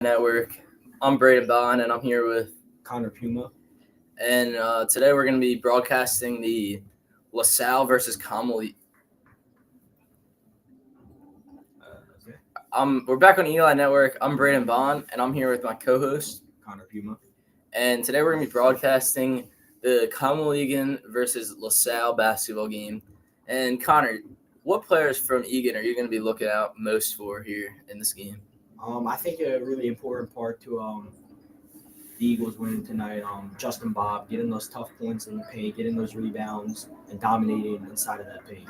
Network. I'm Braden Bond, and I'm here with Connor Puma. and today we're going to be broadcasting the LaSalle versus Conwell. Okay. We're back on Eli Network. I'm Braden Bond, and I'm here with my co-host Connor Puma. And today we're going to be broadcasting the Conwell Egan versus LaSalle basketball game. And Connor, what players from Egan are you going to be looking out most for here in this game? I think a really important part to the Eagles winning tonight. Justin Bob getting those tough points in the paint, getting those rebounds, and dominating inside of that paint.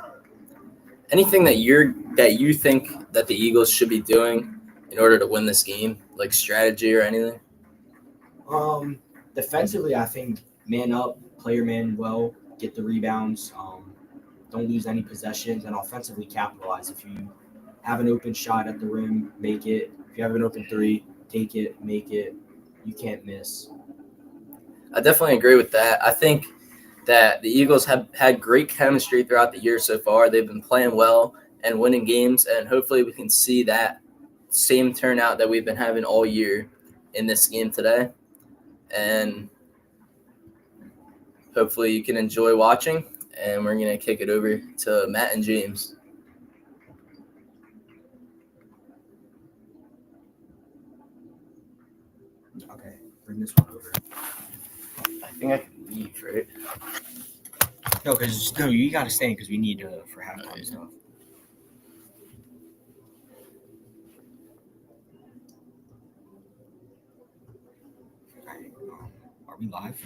Anything that you think that the Eagles should be doing in order to win this game, like strategy or anything? Defensively, I think man up, player man well, get the rebounds, don't lose any possessions, and offensively capitalize. If you have an open shot at the rim, make it. If you have an open three, take it, make it. You can't miss. I definitely agree with that. I think that the Eagles have had great chemistry throughout the year so far. They've been playing well and winning games, and hopefully we can see that same turnout that we've been having all year in this game today. And hopefully you can enjoy watching, and we're going to kick it over to Matt and James. Okay, bring this one over. I think I can leave, right? No, you gotta stay because we need for halftime stuff. Alright, are we live?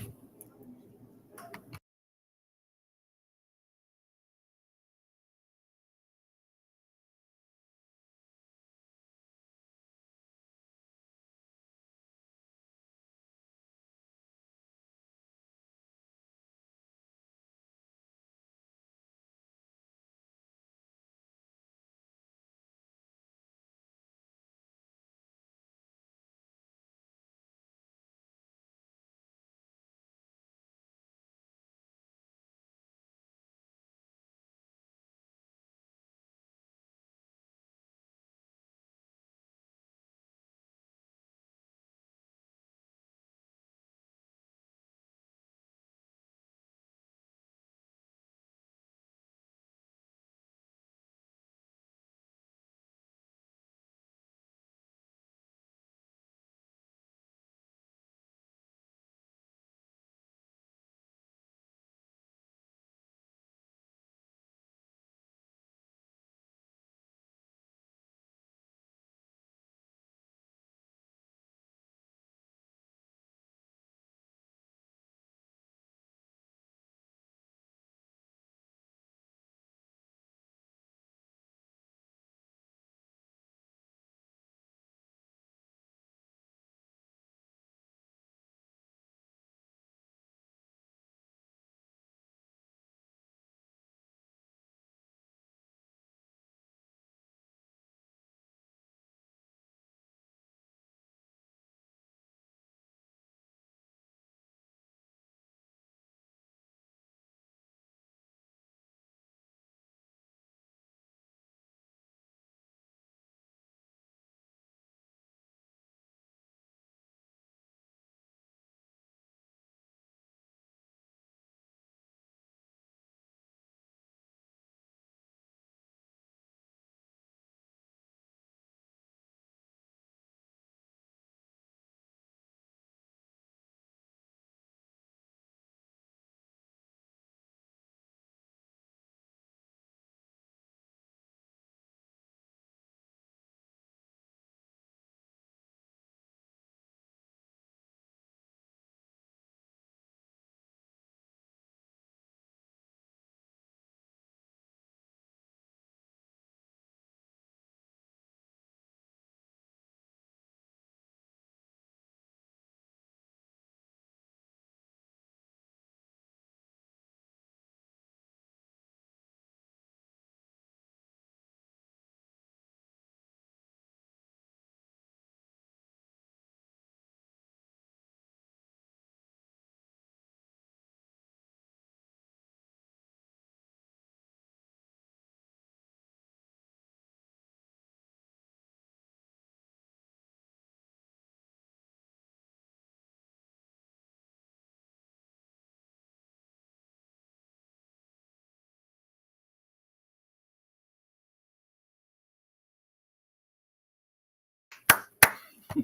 All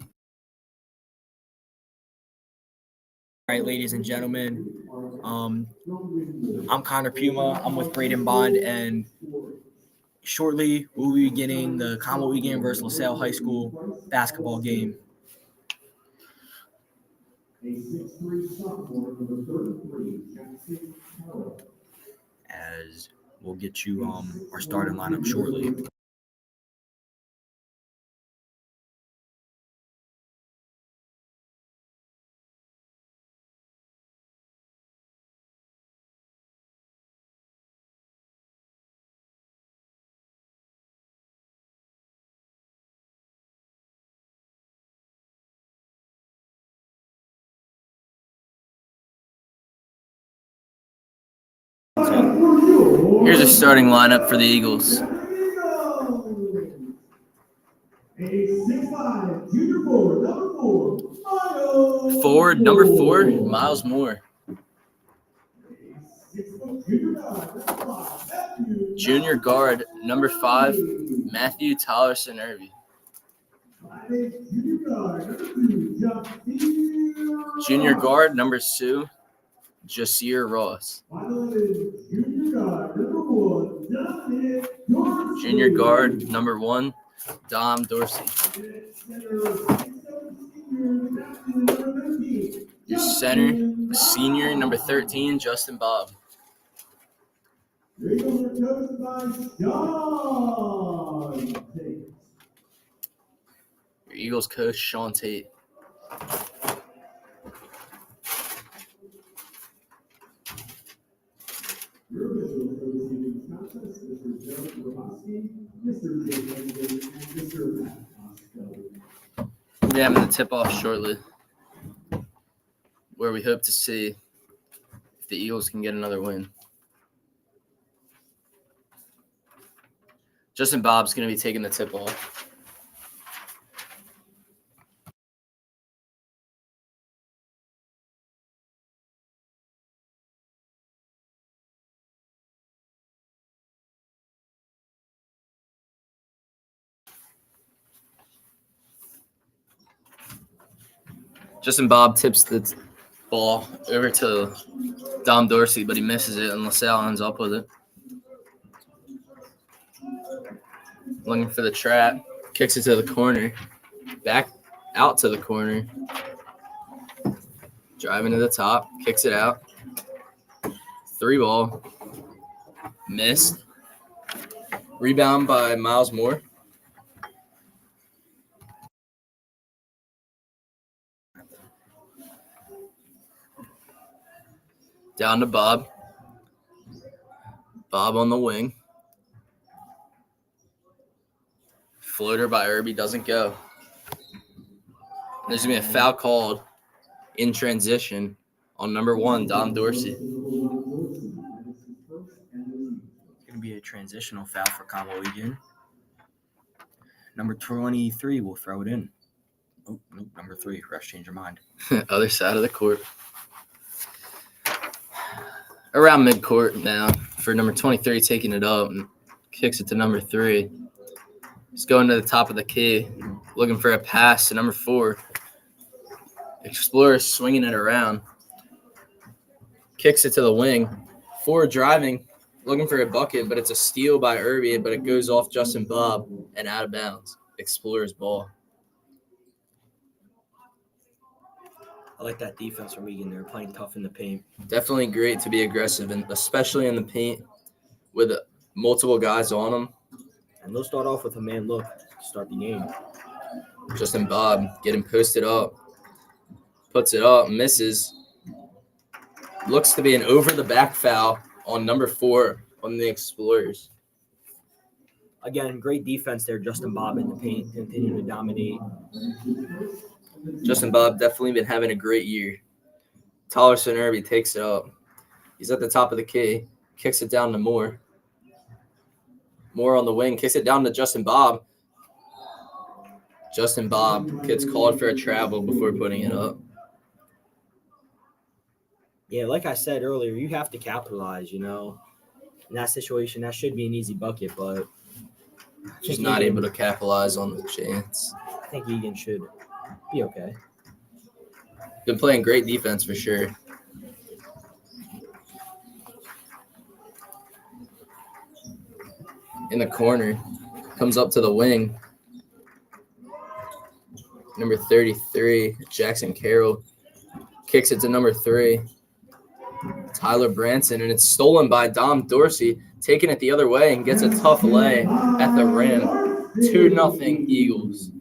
right, ladies and gentlemen, I'm Connor Puma. I'm with Braden Bond, and shortly we'll be beginning the Conwell Egan versus LaSalle High School basketball game. As we'll get you our starting lineup shortly. Here's a starting lineup for the Eagles. Forward, number 4, Miles Moore. Junior guard, number 5, Matthew Tollerson Irby. Junior guard, number 2, Jasir Ross. Junior guard, number 1, Dom Dorsey. Your center, senior, number 13, Justin Bob. Your Eagles coach, Sean Tate. Yeah, I'm going to tip off shortly, where we hope to see if the Eagles can get another win. Justin Bob's going to be taking the tip off. Justin Bob tips the ball over to Dom Dorsey, but he misses it, and LaSalle ends up with it. Looking for the trap, kicks it to the corner, back out to the corner, driving to the top, kicks it out. 3 ball, missed. Rebound by Miles Moore. Down to Bob. Bob on the wing. Floater by Irby doesn't go. There's going to be a foul called in transition on number 1, Dom Dorsey. It's going to be a transitional foul for Conwell Egan. Number 23 will throw it in. Oh, nope, number 3. Refs change your mind. Other side of the court. Around midcourt now for number 23 taking it up and kicks it to number 3. He's going to the top of the key, looking for a pass to number 4. Explorer swinging it around. Kicks it to the wing. 4 driving, looking for a bucket, but it's a steal by Irby, but it goes off Justin Bob and out of bounds. Explorer's ball. I like that defense from Egan. They're playing tough in the paint. Definitely great to be aggressive, and especially in the paint with multiple guys on them. And they'll start off with a man look to start the game. Justin Bob getting posted up. Puts it up, misses. Looks to be an over-the-back foul on number 4 on the Explorers. Again, great defense there. Justin Bob in the paint, continuing to dominate. Justin Bob definitely been having a great year. Tollerson Irby takes it up. He's at the top of the key. Kicks it down to Moore. Moore on the wing. Kicks it down to Justin Bob. Justin Bob gets called for a travel before putting it up. Yeah, like I said earlier, you have to capitalize, In that situation, that should be an easy bucket, but just not able to capitalize on the chance. I think Egan should Be okay. Been playing great defense for sure. In the corner, comes up to the wing. Number 33, Jackson Carroll, kicks it to number 3, Tyler Branson, and it's stolen by Dom Dorsey, taking it the other way and gets a tough lay at the rim. 2-0 Eagles.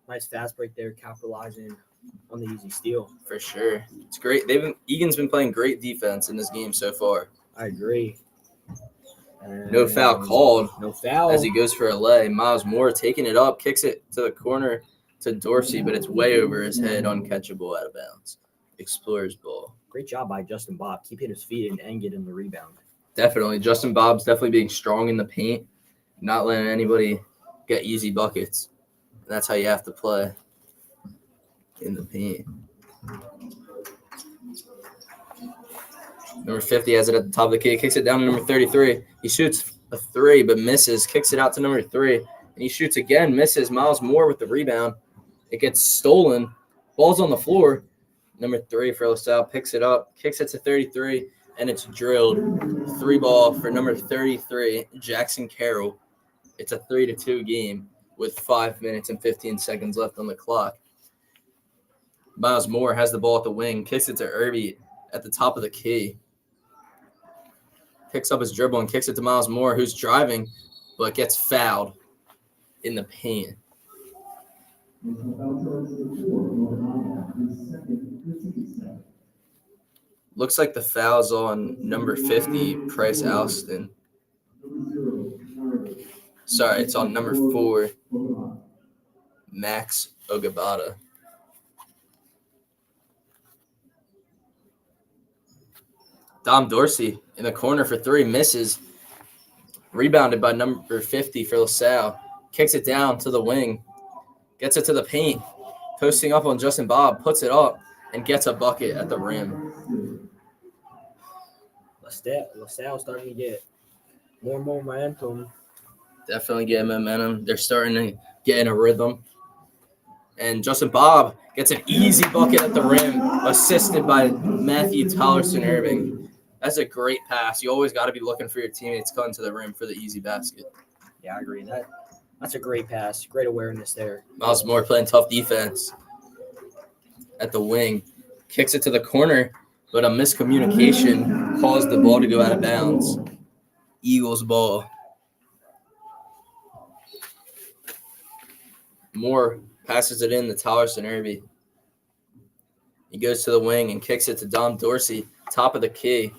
Nice fast break there, capitalizing on the easy steal. For sure. It's great. Egan's been playing great defense in this game so far. I agree. No foul called. No foul. As he goes for a lay. Miles Moore taking it up, kicks it to the corner to Dorsey, but it's way over his head, uncatchable out of bounds. Explorers ball. Great job by Justin Bob, keeping his feet and getting the rebound. Definitely. Justin Bob's definitely being strong in the paint, not letting anybody get easy buckets. And that's how you have to play in the paint. Number 50 has it at the top of the key, kicks it down to number 33. He shoots a 3 but misses, kicks it out to number 3. And he shoots again, misses. Miles Moore with the rebound. It gets stolen. Ball's on the floor. Number 3 for LaSalle picks it up, kicks it to 33, and it's drilled. 3-ball for number 33, Jackson Carroll. It's a 3-2 game with 5 minutes and 15 seconds left on the clock. Miles Moore has the ball at the wing, kicks it to Irby at the top of the key. Picks up his dribble and kicks it to Miles Moore, who's driving, but gets fouled in the paint. Looks like the foul's on number 50, Price Alston. Sorry, it's on number 4, Max Ogabata. Dom Dorsey in the corner for 3, misses. Rebounded by number 50 for LaSalle. Kicks it down to the wing. Gets it to the paint. Posting up on Justin Bob. Puts it up and gets a bucket at the rim. LaSalle starting to get more momentum. Definitely getting momentum. They're starting to get in a rhythm. And Justin Bob gets an easy bucket at the rim, assisted by Matthew Tollerson Irving. That's a great pass. You always got to be looking for your teammates cutting to the rim for the easy basket. Yeah, I agree. That's a great pass. Great awareness there. Miles Moore playing tough defense at the wing. Kicks it to the corner, but a miscommunication caused the ball to go out of bounds. Eagles ball. Moore passes it in to Tollerson Irby. He goes to the wing and kicks it to Dom Dorsey, top of the key.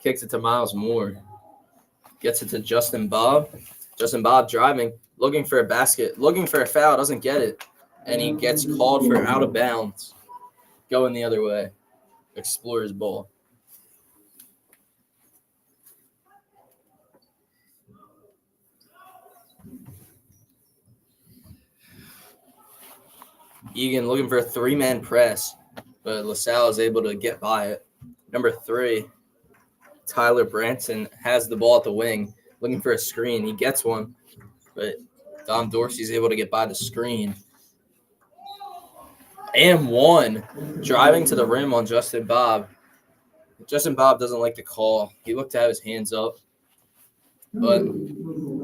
Kicks it to Miles Moore. Gets it to Justin Bob. Justin Bob driving, looking for a basket, looking for a foul, doesn't get it. And he gets called for out of bounds. Going the other way. Explorers ball. Egan looking for a 3-man press, but LaSalle is able to get by it. Number 3, Tyler Branson has the ball at the wing, looking for a screen. He gets one, but Dom Dorsey's able to get by the screen. And one, driving to the rim on Justin Bob. Justin Bob doesn't like the call. He looked to have his hands up, but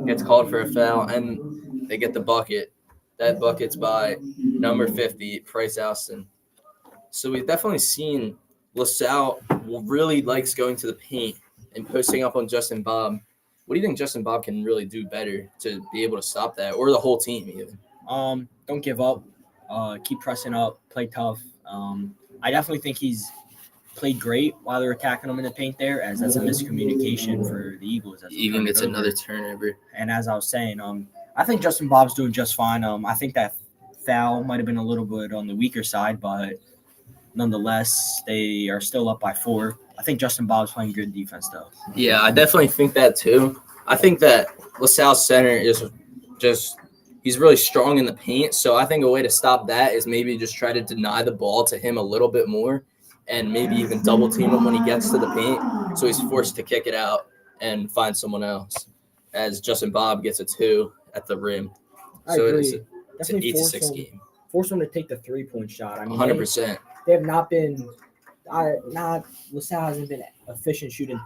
gets called for a foul, and they get the bucket. That bucket's by number 50, Price Alston. So we've definitely seen LaSalle really likes going to the paint and posting up on Justin Bob. What do you think Justin Bob can really do better to be able to stop that, or the whole team even? Don't give up. Keep pressing up. Play tough. I definitely think he's played great while they're attacking him in the paint there, as that's a miscommunication for the Eagles. Egan gets another turnover. And as I was saying, I think Justin Bob's doing just fine. I think that foul might have been a little bit on the weaker side, but nonetheless, they are still up by 4. I think Justin Bob's playing good defense, though. Yeah, I definitely think that, too. I think that LaSalle's center is just – he's really strong in the paint, so I think a way to stop that is maybe just try to deny the ball to him a little bit more and maybe even double-team him when he gets to the paint, so he's forced to kick it out and find someone else, as Justin Bob gets a 2 at the rim. So it's an 8-6 game. force them to take the 3-point shot. I mean, 100%. they have not been LaSalle hasn't been efficient shooting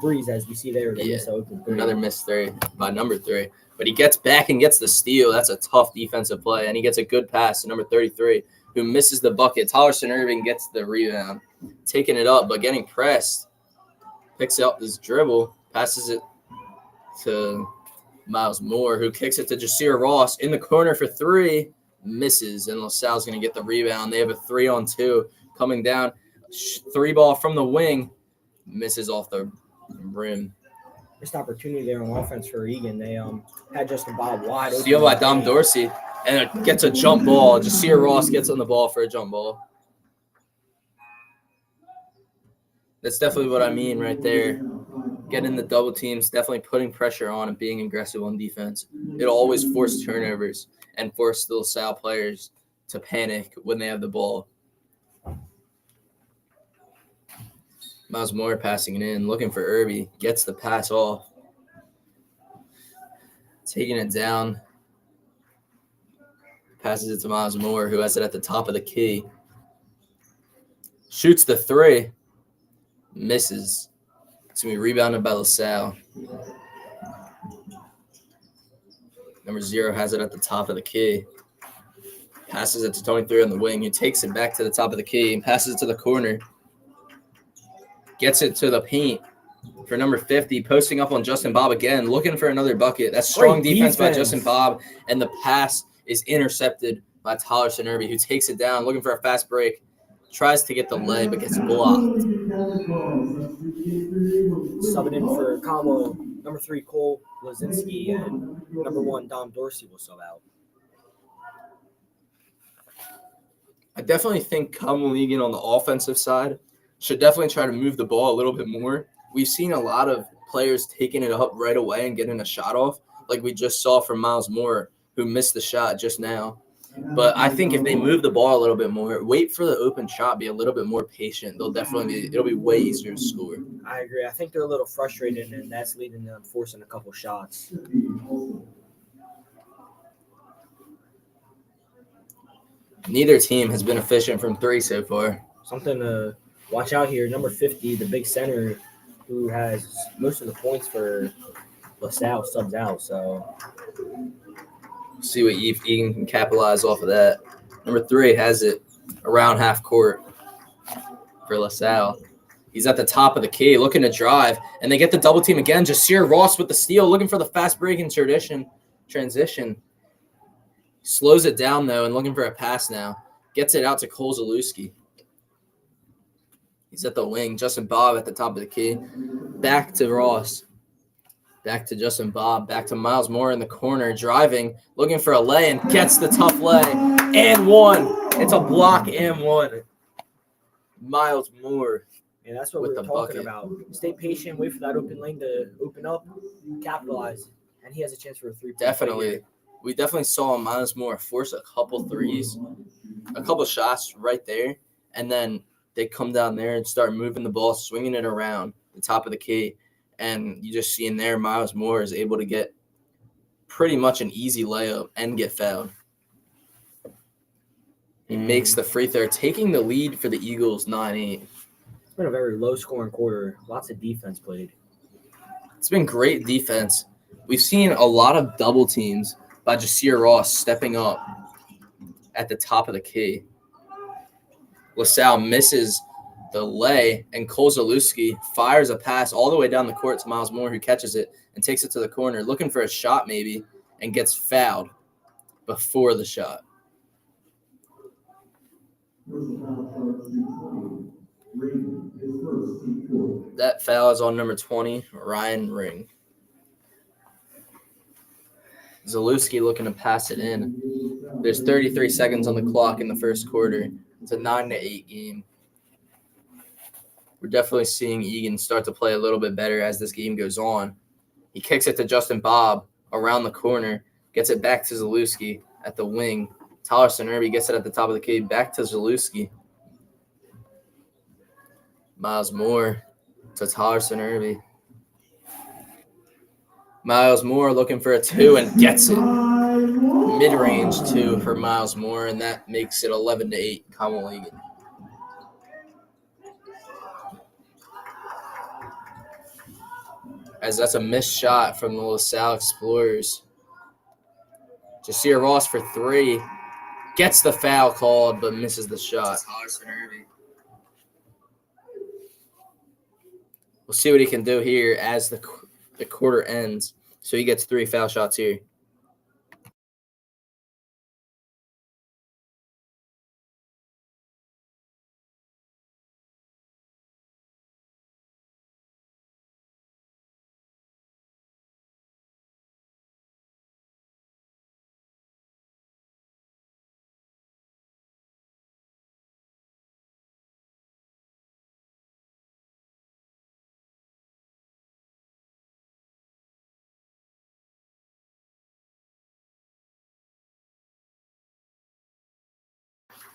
threes as we see there. They miss open three. Another missed three by number 3. But he gets back and gets the steal. That's a tough defensive play. And he gets a good pass to number 33, who misses the bucket. Tollerson Irving gets the rebound, taking it up, but getting pressed. Picks up his dribble, passes it to Miles Moore, who kicks it to Jasir Ross in the corner for 3, misses, and LaSalle's going to get the rebound. They have a 3-on-2 coming down. 3 ball from the wing, misses off the rim. Missed opportunity there on offense for Egan. They had Justin Bob wide open. Steal by Dom Dorsey, and it gets a jump ball. Jasir Ross gets on the ball for a jump ball. That's definitely what I mean right there. Getting the double teams, definitely putting pressure on and being aggressive on defense. It'll always force turnovers and force the LaSalle players to panic when they have the ball. Miles Moore passing it in, looking for Irby, gets the pass off. Taking it down. Passes it to Miles Moore, who has it at the top of the key. Shoots the 3. Misses. It's going to be rebounded by LaSalle. Number 0 has it at the top of the key. Passes it to 23 on the wing. He takes it back to the top of the key and passes it to the corner. Gets it to the paint for number 50, posting up on Justin Bob again, looking for another bucket. That's strong defense by Justin Bob, and the pass is intercepted by Tollerson Irby, who takes it down, looking for a fast break. Tries to get the lay, but gets blocked. Subbing in for Conwell, number 3, Cole Lazinski, and number 1, Dom Dorsey will sub out. I definitely think Conwell Egan on the offensive side should definitely try to move the ball a little bit more. We've seen a lot of players taking it up right away and getting a shot off, like we just saw from Miles Moore, who missed the shot just now. But I think if they move the ball a little bit more, wait for the open shot, be a little bit more patient, it'll be way easier to score. I agree. I think they're a little frustrated, and that's leading them forcing a couple shots. Neither team has been efficient from 3 so far. Something to watch out here. Number 50, the big center, who has most of the points for LaSalle, subs out. So see what Egan can capitalize off of that. Number 3 has it around half court for LaSalle. He's at the top of the key, looking to drive, and they get the double team again. Jasir Ross with the steal, looking for the fast break in transition. Slows it down, though, and looking for a pass now. Gets it out to Cole Zalewski. He's at the wing. Justin Bob at the top of the key. Back to Ross. Back to Justin Bob. Back to Miles Moore in the corner, driving, looking for a lay, and gets the tough lay. And 1. It's a block and 1. Miles Moore. And that's what we're talking about. Stay patient, wait for that open lane to open up, capitalize, and he has a chance for a 3-point. Definitely. We definitely saw Miles Moore force a couple threes, a couple shots right there, and then they come down there and start moving the ball, swinging it around the top of the key, and you just see in there Miles Moore is able to get pretty much an easy layup and get fouled. He makes the free throw, taking the lead for the Eagles 9-8. It's been a very low-scoring quarter. Lots of defense played. It's been great defense. We've seen a lot of double teams by Jasir Ross stepping up at the top of the key. LaSalle misses the lay, and Cole Zalewski fires a pass all the way down the court to Miles Moore, who catches it and takes it to the corner, looking for a shot maybe, and gets fouled before the shot. That foul is on number 20, Ryan Ring. Zalewski looking to pass it in. There's 33 seconds on the clock in the first quarter. It's a 9-8 game. We're definitely seeing Egan start to play a little bit better as this game goes on. He kicks it to Justin Bob around the corner, gets it back to Zalewski at the wing. Tollerson Irby gets it at the top of the key, back to Zalewski. Miles Moore to Tollerson Irby. Miles Moore looking for a 2 and gets it. mid-range too for Miles Moore, and that makes it 11-8 Conwell Egan. As that's a missed shot from the LaSalle Explorers. Jasir Ross for 3. Gets the foul called, but misses the shot. We'll see what he can do here as the quarter ends. So he gets 3 foul shots here.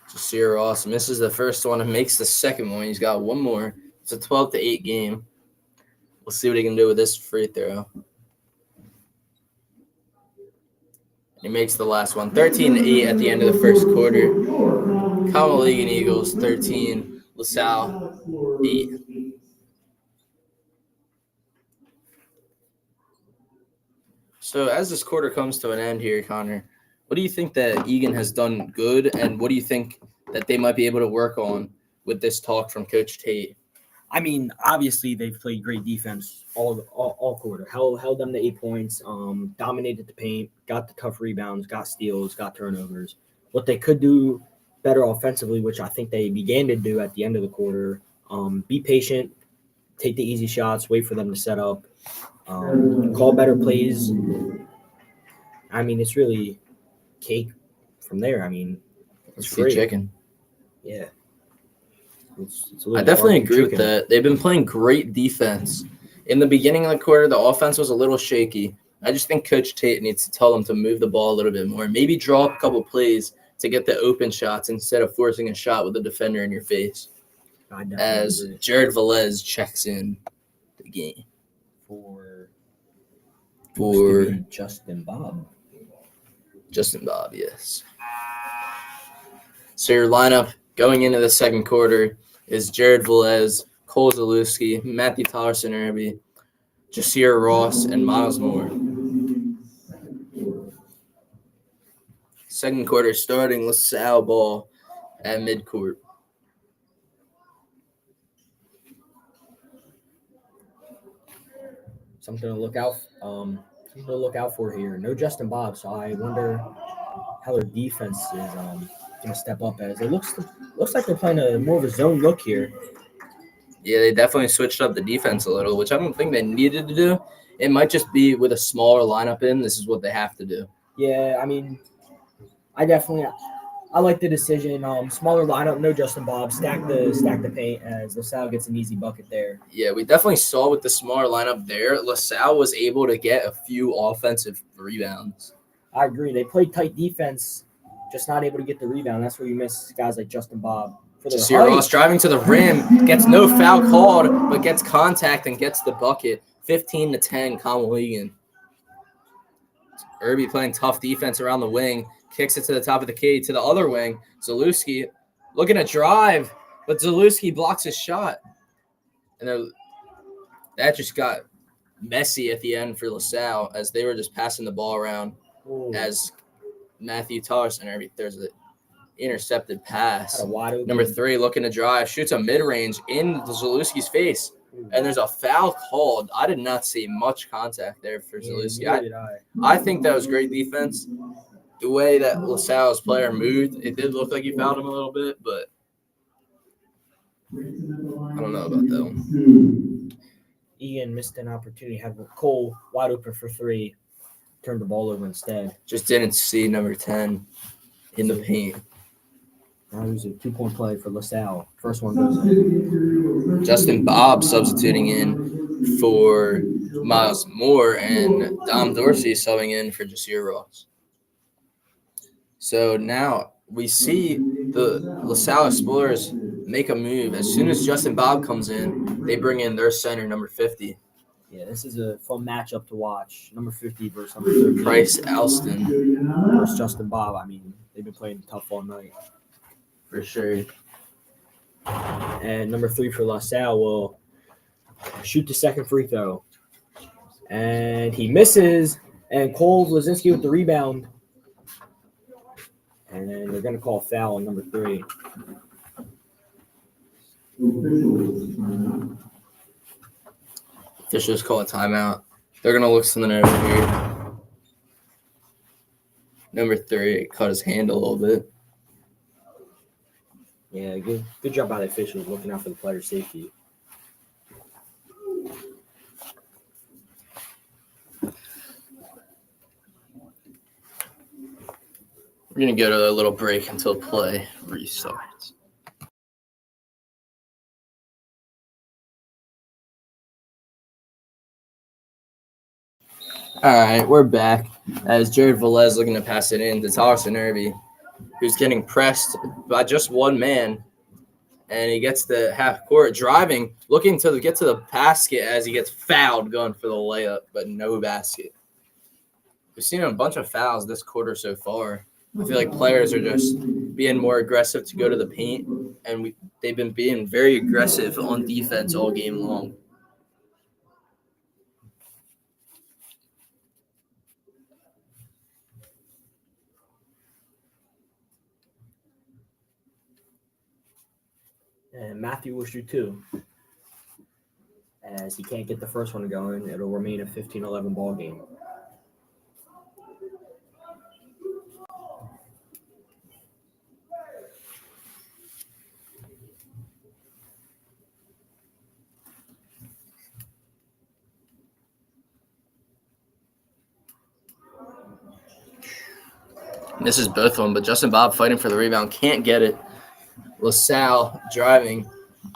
Jasir Ross misses the first one and makes the second one. He's got one more. It's a 12-8 game. We'll see what he can do with this free throw. He makes the last one. 13-8 at the end of the first quarter. Conwell Egan Eagles 13, LaSalle 8. So as this quarter comes to an end here, Connor, what do you think that Egan has done good, and what do you think that they might be able to work on with this talk from Coach Tate? I mean, obviously they've played great defense all quarter. Held them to 8 points. Dominated the paint. Got the tough rebounds. Got steals. Got turnovers. What they could do better offensively, which I think they began to do at the end of the quarter. Be patient. Take the easy shots. Wait for them to set up. Call better plays. I mean, it's really cake from there. I mean, it's free chicken. Yeah. I definitely agree with that. They've been playing great defense. In the beginning of the quarter, the offense was a little shaky. I just think Coach Tate needs to tell them to move the ball a little bit more. Maybe draw up a couple plays to get the open shots instead of forcing a shot with a defender in your face. As Jared Velez checks in the game. For Justin Bob. Justin Bob, yes. So your lineup going into the second quarter is Jared Velez, Cole Zalewski, Matthew Tollerson-Irby, Jasir Ross, and Miles Moore. Second quarter starting LaSalle ball at midcourt. Something to look out for here. No Justin Bob, so I wonder how their defense is going to step up. As it looks like they're playing a more of a zone look here. Yeah, they definitely switched up the defense a little, which I don't think they needed to do. It might just be with a smaller lineup in. This is what they have to do. Yeah, I mean, I like the decision. Smaller lineup, no Justin Bob. Stack the paint as LaSalle gets an easy bucket there. Yeah, we definitely saw with the smaller lineup there, LaSalle was able to get a few offensive rebounds. I agree. They played tight defense, just not able to get the rebound. That's where you miss guys like Justin Bob. Jasir Ross driving to the rim, gets no foul called, but gets contact and gets the bucket. 15-10, Conwell Egan. Irby playing tough defense around the wing. Kicks it to the top of the key to the other wing. Zalewski looking to drive, but Zalewski blocks his shot. And that just got messy at the end for LaSalle as they were just passing the ball around. Ooh. As Matthew Tollerson throws an intercepted pass. Number 3 looking to drive, shoots a mid-range in Zalewski's face. And there's a foul called. I did not see much contact there for Zalewski. I think that was great defense. The way that LaSalle's player moved, it did look like he fouled him a little bit, but I don't know about that one. Egan missed an opportunity, had Cole wide open for 3, turned the ball over instead. Just didn't see number 10 in the paint. Now it was a 2-point play for LaSalle. First one goes in. Justin Bob substituting in for Miles Moore, and Dom Dorsey subbing in for Jasir Ross. So now we see the LaSalle Explorers make a move. As soon as Justin Bob comes in, they bring in their center, number 50. Yeah, this is a fun matchup to watch. Number 50 versus number 30. Bryce Alston versus Justin Bob. I mean, they've been playing tough all night. for sure. And number 3 for LaSalle will shoot the second free throw. And he misses. And Cole Lazinski with the rebound. And they're going to call a foul on number 3. Officials call a timeout. They're going to look something over here. Number 3 cut his hand a little bit. Yeah, good job by the officials looking out for the player's safety. We're going to go to a little break until play restarts. All right, we're back. As Jared Velez looking to pass it in to Thomas Irby, who's getting pressed by just one man. And he gets the half court driving, looking to get to the basket as he gets fouled going for the layup, but no basket. We've seen a bunch of fouls this quarter so far. I feel like players are just being more aggressive to go to the paint, and they've been being very aggressive on defense all game long. And Matthew will shoot 2. As he can't get the first one going, it'll remain a 15-11 ball game. This is both of them, but Justin Bob fighting for the rebound, can't get it. LaSalle driving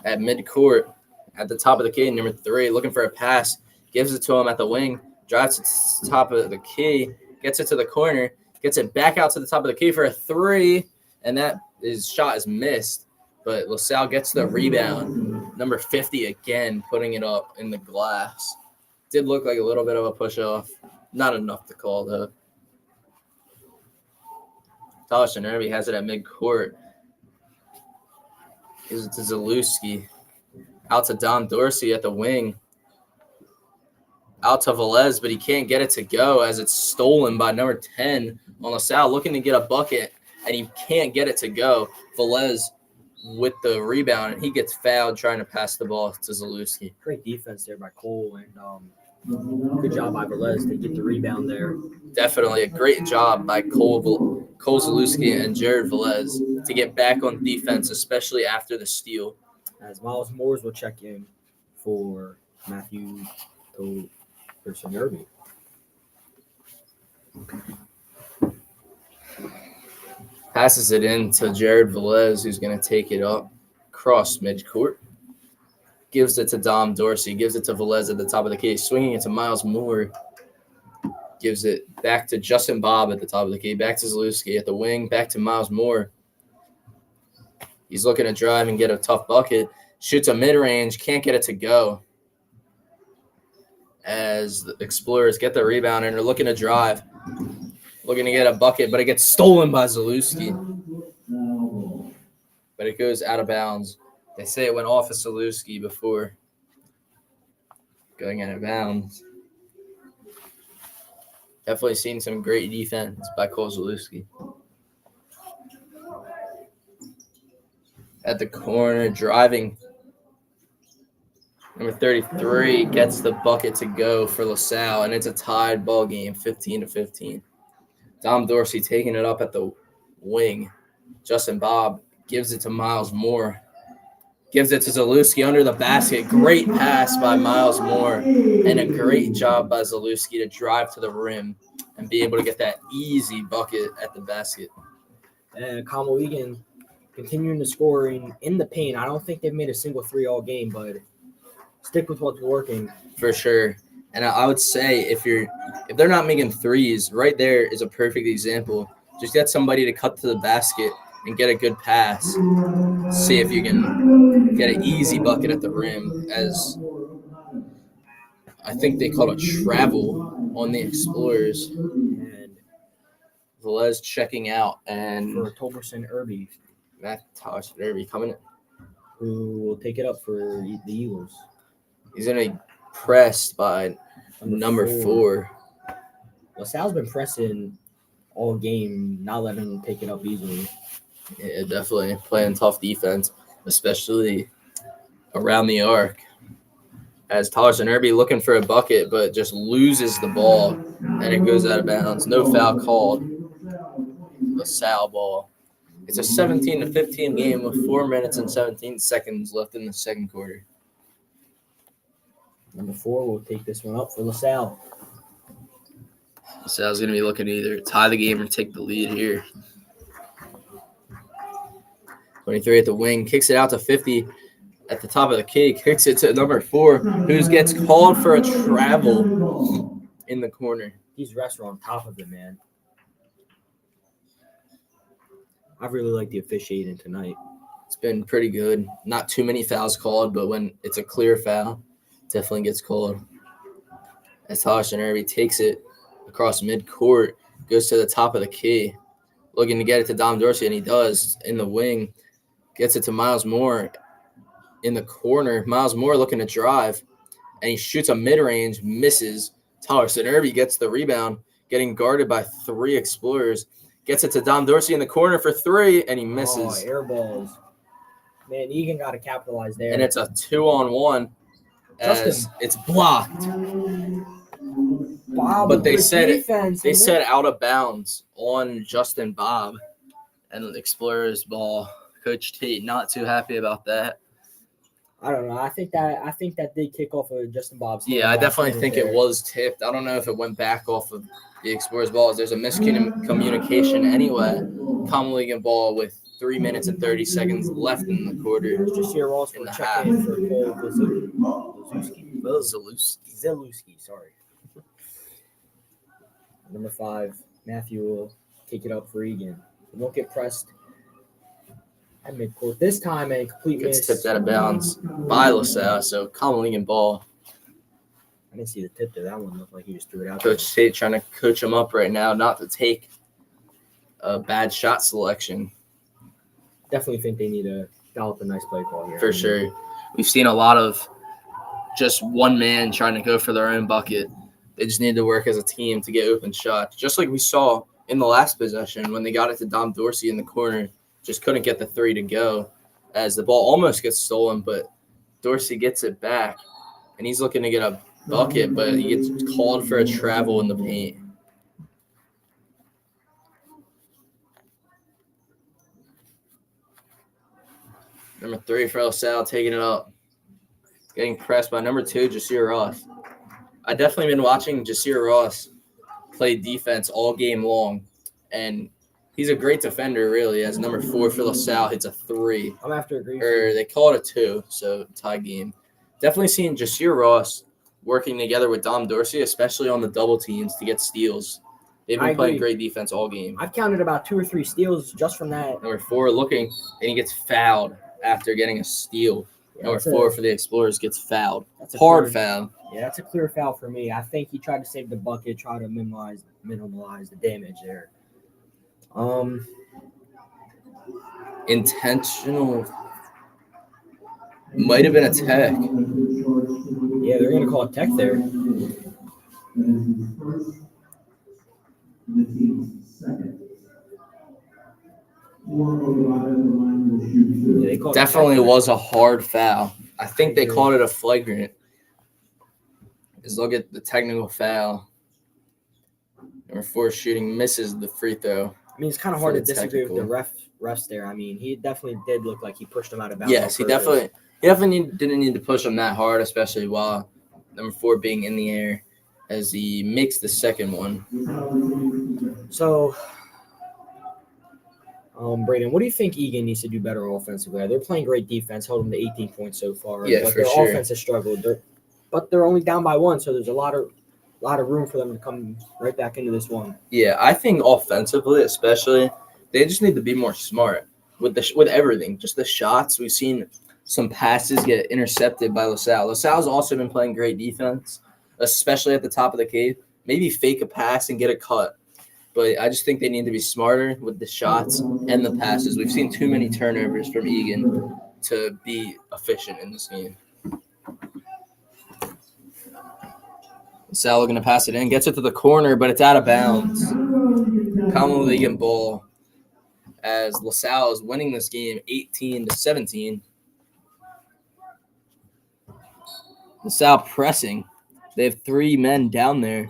at midcourt at the top of the key, number 3, looking for a pass, gives it to him at the wing, drives to the top of the key, gets it to the corner, gets it back out to the top of the key for a 3, and his shot is missed. But LaSalle gets the rebound. Number 50 again, putting it up in the glass. Did look like a little bit of a push-off. Not enough to call, though. Thomas Irby has it at midcourt. Gives it to Zalewski. Out to Dom Dorsey at the wing. Out to Velez, but he can't get it to go as it's stolen by number 10 on LaSalle, looking to get a bucket, and he can't get it to go. Velez with the rebound, and he gets fouled trying to pass the ball to Zalewski. Great defense there by Cole, and good job by Velez to get the rebound there. Definitely a great job by Cole Zalewski and Jared Velez to get back on defense, especially after the steal. As Miles Moores will check in for Matthew versus Irby. Passes it in to Jared Velez, who's going to take it up across midcourt. Gives it to Dom Dorsey. Gives it to Velez at the top of the key. Swinging it to Miles Moore. Gives it back to Justin Bob at the top of the key. Back to Zalewski at the wing. Back to Miles Moore. He's looking to drive and get a tough bucket. Shoots a mid-range. Can't get it to go. As the Explorers get the rebound and are looking to drive. Looking to get a bucket, but it gets stolen by Zalewski. But it goes out of bounds. They say it went off of Zalewski before going out of bounds. Definitely seen some great defense by Cole Zalewski. At the corner, driving. Number 33 gets the bucket to go for LaSalle, and it's a tied ball game, 15-15. Dom Dorsey taking it up at the wing. Justin Bob gives it to Miles Moore. Gives it to Zalewski under the basket. Great pass by Miles Moore. And a great job by Zalewski to drive to the rim and be able to get that easy bucket at the basket. And Conwell Egan continuing the scoring in the paint. I don't think they've made a single 3 all game, but stick with what's working. For sure. And I would say if they're not making threes, right there is a perfect example. Just get somebody to cut to the basket and get a good pass. See if you can get an easy bucket at the rim as I think they called a travel on the Explorers. And Velez checking out, and for Tolberson Irby, Matt Tosh Irby coming in. who will take it up for the Eagles. He's going to be pressed by number 4. LaSalle's been pressing all game, not letting him pick it up easily. Yeah, definitely playing tough defense, especially around the arc. As Tosh Irby looking for a bucket, but just loses the ball, and it goes out of bounds. No foul called. LaSalle ball. It's a 17-15 game with 4 minutes and 17 seconds left in the second quarter. Number 4 will take this one up for LaSalle. LaSalle's going to be looking to either tie the game or take the lead here. 23 at the wing, kicks it out to 50 at the top of the key, kicks it to number 4, who gets called for a travel in the corner. These refs are on top of it, man. I really like the officiating tonight. It's been pretty good. Not too many fouls called, but when it's a clear foul, definitely gets called. As Tosh Irby takes it across midcourt, goes to the top of the key, looking to get it to Dom Dorsey, and he does in the wing. Gets it to Miles Moore in the corner. Miles Moore looking to drive, and he shoots a mid-range, misses. Tosh Irby gets the rebound, getting guarded by 3 Explorers. Gets it to Dom Dorsey in the corner for 3, and he misses. Oh, air balls. Man, Egan got to capitalize there. And it's a 2-on-1 as it's blocked. Bob, but they said defense, they said out of bounds on Justin Bob, and the Explorers ball. Coach Tate not too happy about that. I don't know. I think that did kick off of Justin Bob's. Yeah, I definitely think it was tipped. I don't know if it went back off of the Explorers ball. There's a miscommunication anyway. Common League ball with 3 minutes and 30 seconds left in the quarter. Just here, Ross, in the check in for Cole Zalewski. Sorry. Number 5, Matthew will kick it up for Egan. He won't get pressed at midcourt. This time, a complete miss. Gets tipped out of bounds by LaSalle, so Common League ball. I didn't see the tip to that one. Looked like he just threw it out. Coach Tate trying to coach him up right now not to take a bad shot selection. Definitely think they need to develop a nice play call here. For sure. We've seen a lot of just one man trying to go for their own bucket. They just need to work as a team to get open shots. Just like we saw in the last possession when they got it to Dom Dorsey in the corner, just couldn't get the 3 to go as the ball almost gets stolen, but Dorsey gets it back, and he's looking to get a bucket, but he gets called for a travel in the paint. Number 3 for LaSalle taking it up. Getting pressed by number 2, Jasir Ross. I've definitely been watching Jasir Ross play defense all game long, and he's a great defender, really, as number 4 for LaSalle hits a 3. I'm after agreeing. Or they call it a 2, so tie game. Definitely seeing Jasir Ross working together with Dom Dorsey, especially on the double teams to get steals. They've been playing great defense all game. I've counted about 2 or 3 steals just from that. Number 4 looking, and he gets fouled after getting a steal. Yeah, Number 4 for the Explorers gets fouled. That's a hard clear, foul. Yeah, that's a clear foul for me. I think he tried to save the bucket, try to minimize the damage there. Intentional. Might have been a tech. Yeah, they're going to call a tech there. Yeah, definitely was a hard foul. I think they called it a flagrant. Just look at the technical foul. Number 4 shooting misses the free throw. I mean, it's kind of hard to disagree with the refs there. I mean, he definitely did look like he pushed him out of bounds. Yes, he definitely didn't need to push him that hard, especially while number 4 being in the air as he makes the second one. So, Braden, what do you think Egan needs to do better offensively? They're playing great defense, held them to 18 points so far. Yeah, but for their sure. offense has struggled. But they're only down by 1, so there's a lot of room for them to come right back into this one. Yeah, I think offensively, especially, they just need to be more smart with everything. Just the shots. We've seen some passes get intercepted by LaSalle. LaSalle's also been playing great defense, especially at the top of the key. Maybe fake a pass and get a cut. But I just think they need to be smarter with the shots and the passes. We've seen too many turnovers from Egan to be efficient in this game. Salle going to pass it in, gets it to the corner, but it's out of bounds. Conwell Egan ball as LaSalle is winning this game 18-17. LaSalle pressing. They have 3 men down there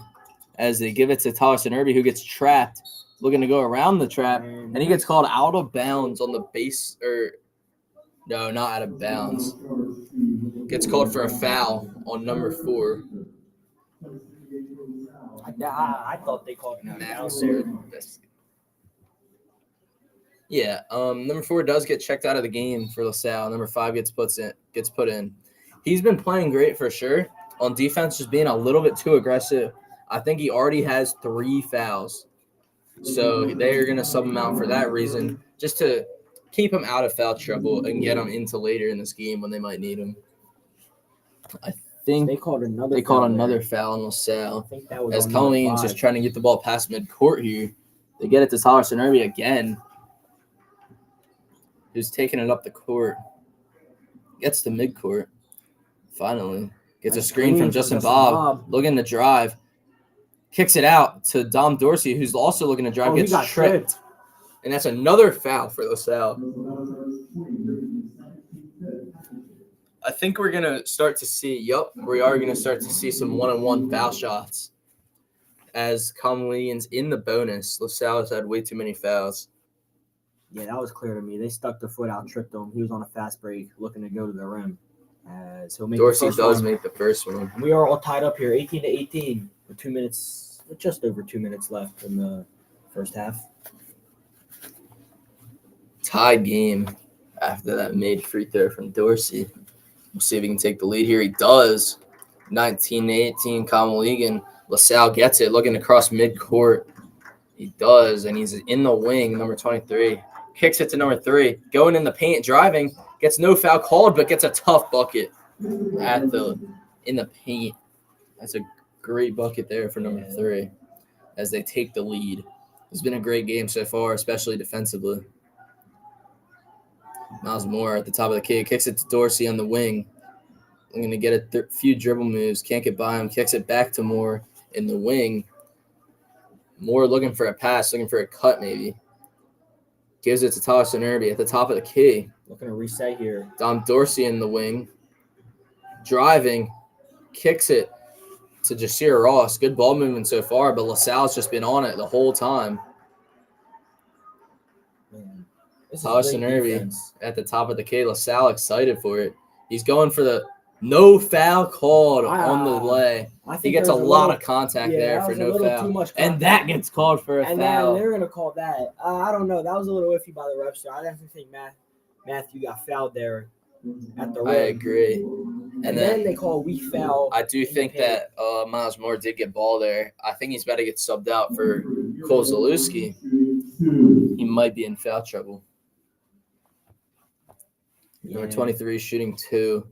as they give it to Tollerson Irby, who gets trapped, looking to go around the trap, and he gets called out of bounds on the base, or no, not out of bounds. Gets called for a foul on number 4. I thought they called him out there. Yeah, number 4 does get checked out of the game for LaSalle. Number 5 gets put in. He's been playing great for sure. On defense, just being a little bit too aggressive. I think he already has 3 fouls. So they're going to sub him out for that reason, just to keep him out of foul trouble and get him into later in this game when they might need him. I think They called another foul on LaSalle. I think that was As on Colleen's just trying to get the ball past midcourt here. They get it to Tollerson Irby again, who's taking it up the court. Gets to midcourt. Finally. Gets a screen from Justin Bob. Looking to drive. Kicks it out to Dom Dorsey, who's also looking to drive. Gets tripped. And that's another foul for LaSalle. I think we're going to start to see, we are going to start to see some one-on-one foul shots. As Conwell's in the bonus, LaSalle has had way too many fouls. Yeah, that was clear to me. They stuck their foot out, tripped him. He was on a fast break looking to go to the rim. So Dorsey does make the first one. We are all tied up here, 18-18, with just over 2 minutes left in the first half. Tied game after that made free throw from Dorsey. We'll see if he can take the lead here. He does. 19-18, Conwell Egan. LaSalle gets it, looking across midcourt. He does, and he's in the wing, number 23. Kicks it to number 3. Going in the paint, driving. Gets no foul called, but gets a tough bucket in the paint. That's a great bucket there for number 3 as they take the lead. It's been a great game so far, especially defensively. Miles Moore at the top of the key. Kicks it to Dorsey on the wing. I'm going to get a few dribble moves. Can't get by him. Kicks it back to Moore in the wing. Moore looking for a pass, looking for a cut maybe. Gives it to Tollerson Irby at the top of the key. Looking to reset here. Dom Dorsey in the wing. Driving. Kicks it to Jasir Ross. Good ball movement so far, but LaSalle's just been on it the whole time. Tollerson Irby at the top of the key. LaSalle excited for it. He's going for the no foul called on the lay. He gets a lot of contact there for no foul. And that gets called for a foul. And they're going to call that. I don't know. That was a little iffy by the refs. I definitely think Matthew got fouled there at the rim. I agree. And then they call a weak foul. I do think that Miles Moore did get ball there. I think he's about to get subbed out for Cole Zalewski. He might be in foul trouble. Number 23 shooting 2.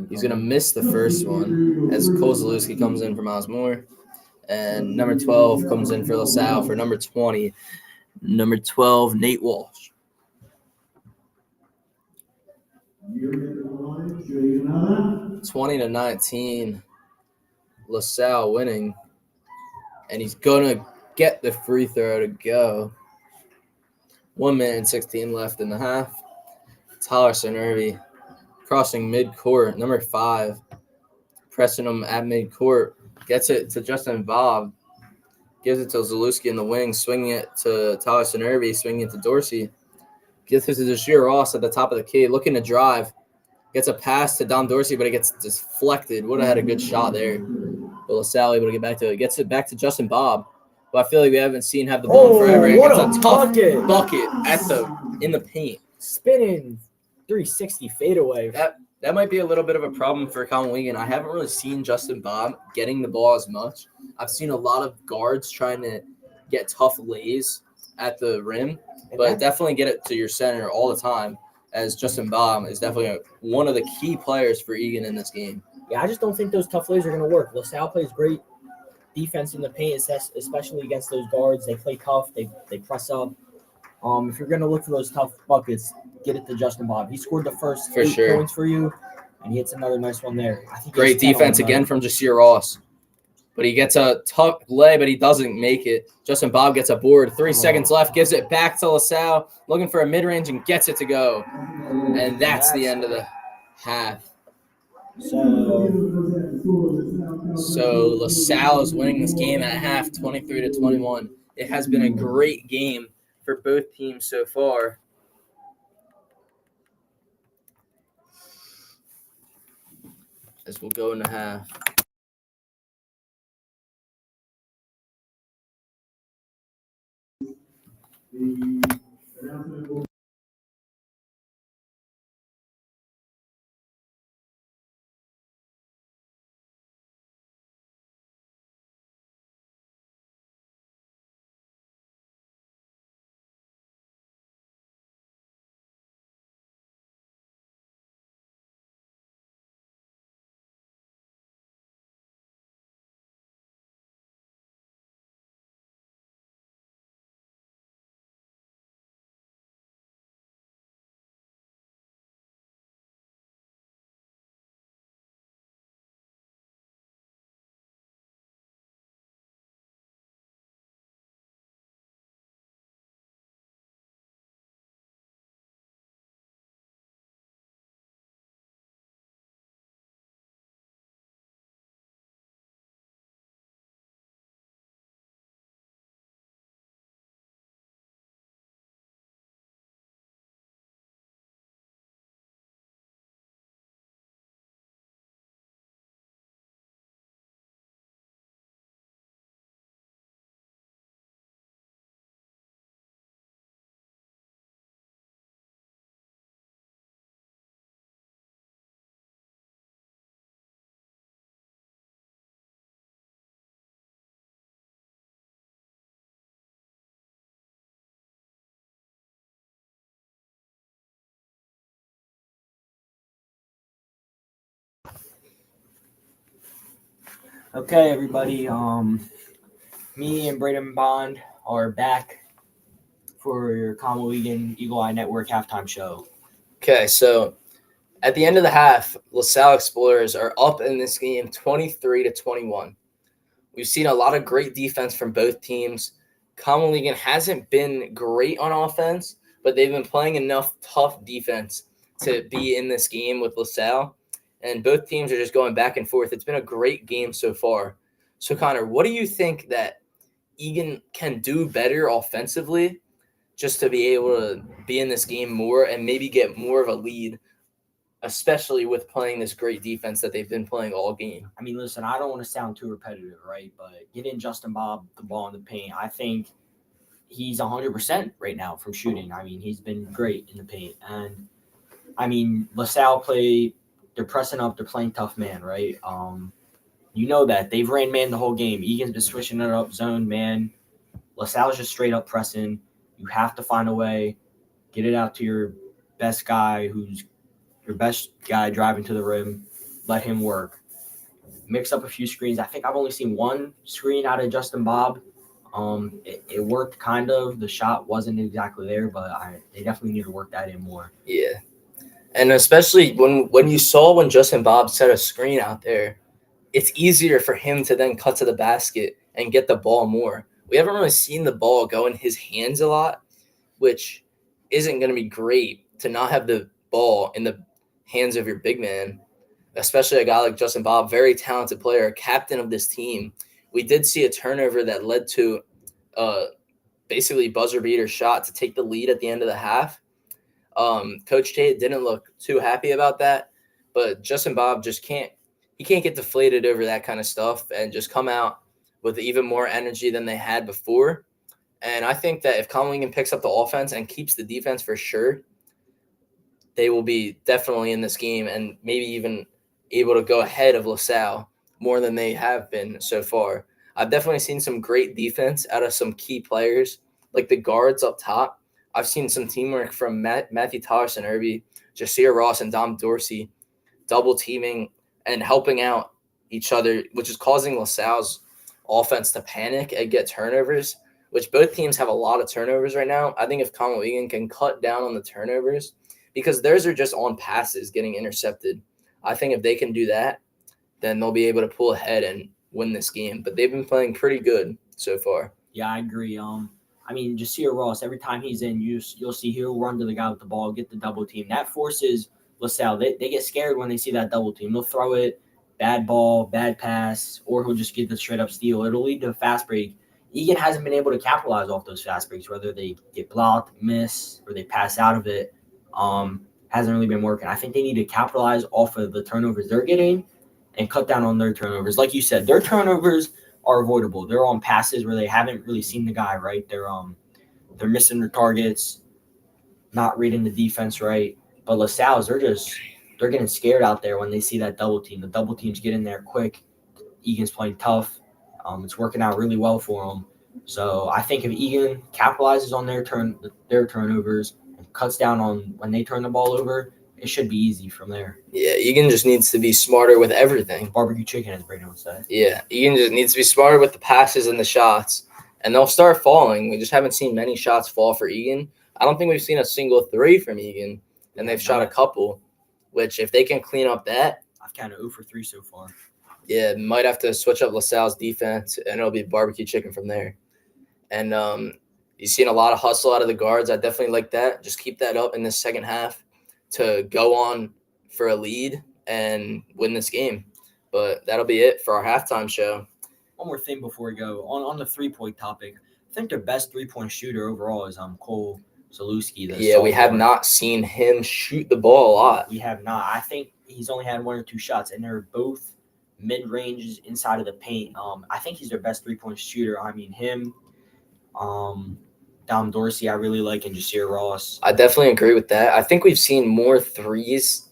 He's going to miss the first one as Cole Zalewski comes in for Miles Moore. And number 12 comes in for LaSalle for number 20. Number 12, Nate Walsh. 20-19. LaSalle winning. And he's going to get the free throw to go. 1 minute and 16 left in the half. Tollerson Irby crossing midcourt, number 5, pressing him at midcourt, gets it to Justin Bob, gives it to Zalewski in the wing, swinging it to Tollerson Irby, swinging it to Dorsey, gives it to Jasir Ross at the top of the key, looking to drive, gets a pass to Dom Dorsey, but it gets deflected. Would have had a good shot there, but LaSalle able to get back to it. Gets it back to Justin Bob, who I feel like we haven't seen have the ball in forever. What a tough bucket in the paint. Spinning 360 fadeaway. That might be a little bit of a problem for Conwell Egan. I haven't really seen Justin Bob getting the ball as much. I've seen a lot of guards trying to get tough lays at the rim, but definitely get it to your center all the time, as Justin Bob is definitely one of the key players for Egan in this game. Yeah, I just don't think those tough lays are going to work. LaSalle plays great defense in the paint, especially against those guards. They play tough. They press up. If you're going to look for those tough buckets, get it to Justin Bob. He scored the first For 8 sure. points for you, and he hits another nice one there. I think Great defense again from Jasir Ross. But he gets a tough lay, but he doesn't make it. Justin Bob gets a board. 3 seconds left. Gives it back to LaSalle. Looking for a mid-range and gets it to go. And that's the end of the half. So LaSalle is winning this game at half, 23-21. It has been a great game for both teams so far. As we'll go into half. Okay, everybody. Me and Braden Bond are back for your Conwell Egan Eagle Eye Network halftime show. Okay, so at the end of the half, LaSalle Explorers are up in this game 23-21. We've seen a lot of great defense from both teams. Conwell Egan hasn't been great on offense, but they've been playing enough tough defense to be in this game with LaSalle. And both teams are just going back and forth. It's been a great game so far. So, Connor, what do you think that Egan can do better offensively just to be able to be in this game more and maybe get more of a lead, especially with playing this great defense that they've been playing all game? I mean, listen, I don't want to sound too repetitive, right? But getting Justin Bob the ball in the paint, I think he's 100% right now from shooting. I mean, he's been great in the paint. And, I mean, LaSalle they're pressing up, they're playing tough man, right? You know that. They've ran man the whole game. Egan's been switching it up, zone, man. LaSalle's just straight up pressing. You have to find a way, get it out to your best guy who's your best guy driving to the rim, let him work. Mix up a few screens. I think I've only seen one screen out of Justin Bob. It worked kind of. The shot wasn't exactly there, but they definitely need to work that in more. Yeah. And especially when you saw when Justin Bob set a screen out there, it's easier for him to then cut to the basket and get the ball more. We haven't really seen the ball go in his hands a lot, which isn't going to be great to not have the ball in the hands of your big man, especially a guy like Justin Bob, very talented player, captain of this team. We did see a turnover that led to basically buzzer beater shot to take the lead at the end of the half. Coach Tate didn't look too happy about that, but Justin Bob just can't get deflated over that kind of stuff and just come out with even more energy than they had before. And I think that if Conwell picks up the offense and keeps the defense for sure, they will be definitely in this game and maybe even able to go ahead of LaSalle more than they have been so far. I've definitely seen some great defense out of some key players, like the guards up top. I've seen some teamwork from Matthew Tollerson, Irby, Jasir Ross, and Dom Dorsey double teaming and helping out each other, which is causing LaSalle's offense to panic and get turnovers, which both teams have a lot of turnovers right now. I think if Conwell Egan can cut down on the turnovers, because theirs are just on passes getting intercepted. I think if they can do that, then they'll be able to pull ahead and win this game. But they've been playing pretty good so far. Yeah, I agree. I mean, Jasir Ross, every time he's in, you'll see he'll run to the guy with the ball, get the double team. That forces LaSalle. They get scared when they see that double team. They'll throw it, bad ball, bad pass, or he'll just get the straight up steal. It'll lead to a fast break. Egan hasn't been able to capitalize off those fast breaks, whether they get blocked, miss, or they pass out of it. Hasn't really been working. I think they need to capitalize off of the turnovers they're getting and cut down on their turnovers. Like you said, their turnovers are avoidable. They're on passes where they haven't really seen the guy, right? They're missing their targets, not reading the defense right. But LaSalle's, they're getting scared out there when they see that double team. The double teams get in there quick. Egan's playing tough. It's working out really well for them. So I think if Egan capitalizes on their turnovers and cuts down on when they turn the ball over, it should be easy from there. Yeah, Egan just needs to be smarter with everything. Barbecue chicken, as Brandon would say. Yeah, Egan just needs to be smarter with the passes and the shots, and they'll start falling. We just haven't seen many shots fall for Egan. I don't think we've seen a single three from Egan, and they've shot a couple, which if they can clean up that. I've kind of 0 for 3 so far. Yeah, might have to switch up LaSalle's defense, and it'll be barbecue chicken from there. And you've seen a lot of hustle out of the guards. I definitely like that. Just keep that up in the second half to go on for a lead and win this game. But that'll be it for our halftime show. One more thing before we go. On the three-point topic, I think their best three-point shooter overall is Cole Zalewski. Yeah, we have not seen him shoot the ball a lot. We have not. I think he's only had 1 or 2 shots, and they're both mid-ranges inside of the paint. I think he's their best three-point shooter. I mean, him, Dom Dorsey, I really like, and Jasir Ross. I definitely agree with that. I think we've seen more threes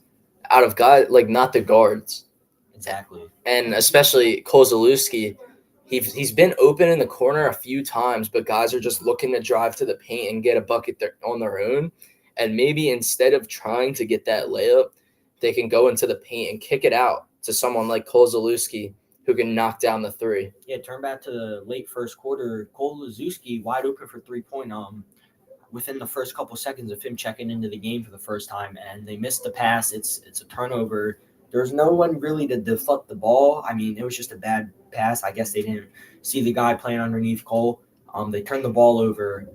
out of guys, like not the guards. Exactly. And especially Cole Zalewski, he's been open in the corner a few times, but guys are just looking to drive to the paint and get a bucket on their own. And maybe instead of trying to get that layup, they can go into the paint and kick it out to someone like Cole Zalewski who can knock down the three. Yeah, turn back to the late first quarter. Cole Zalewski wide open for 3-point. Within the first couple seconds of him checking into the game for the first time, and they missed the pass. It's a turnover. There's no one really to deflect the ball. I mean, it was just a bad pass. I guess they didn't see the guy playing underneath Cole. They turned the ball over,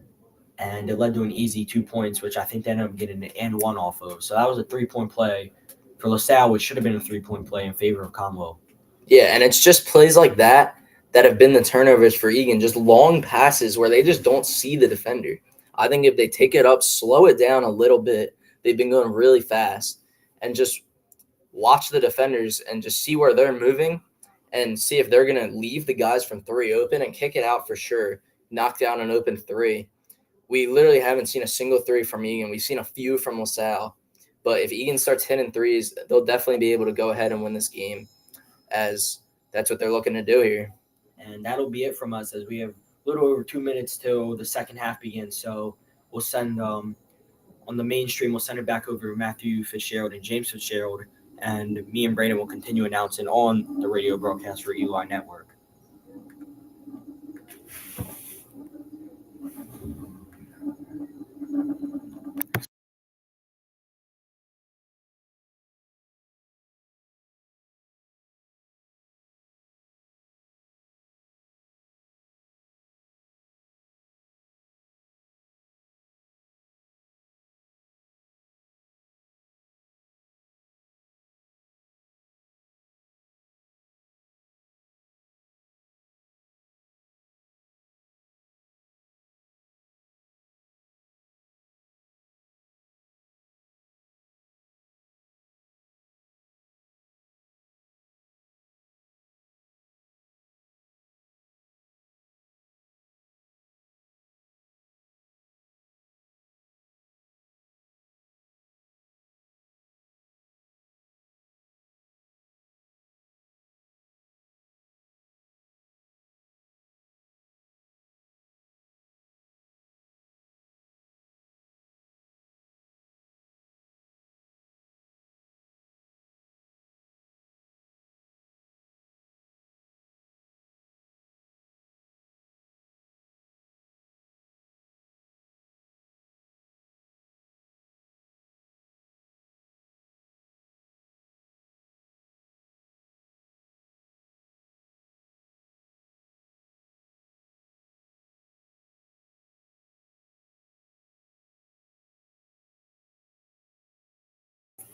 and it led to an easy 2 points, which I think they ended up getting an and one off of. So that was a 3-point play for LaSalle, which should have been a 3-point play in favor of Conwell. Yeah, and it's just plays like that have been the turnovers for Egan, just long passes where they just don't see the defender. I think if they take it up, slow it down a little bit, they've been going really fast, and just watch the defenders and just see where they're moving and see if they're going to leave the guys from three open and kick it out for sure, knock down an open three. We literally haven't seen a single three from Egan. We've seen a few from LaSalle. But if Egan starts hitting threes, they'll definitely be able to go ahead and win this game, as that's what they're looking to do here. And that'll be it from us, as we have a little over 2 minutes till the second half begins. So we'll send on the main stream, we'll send it back over to Matthew Fitzgerald and James Fitzgerald, and me and Brandon will continue announcing on the radio broadcast for Eli Network.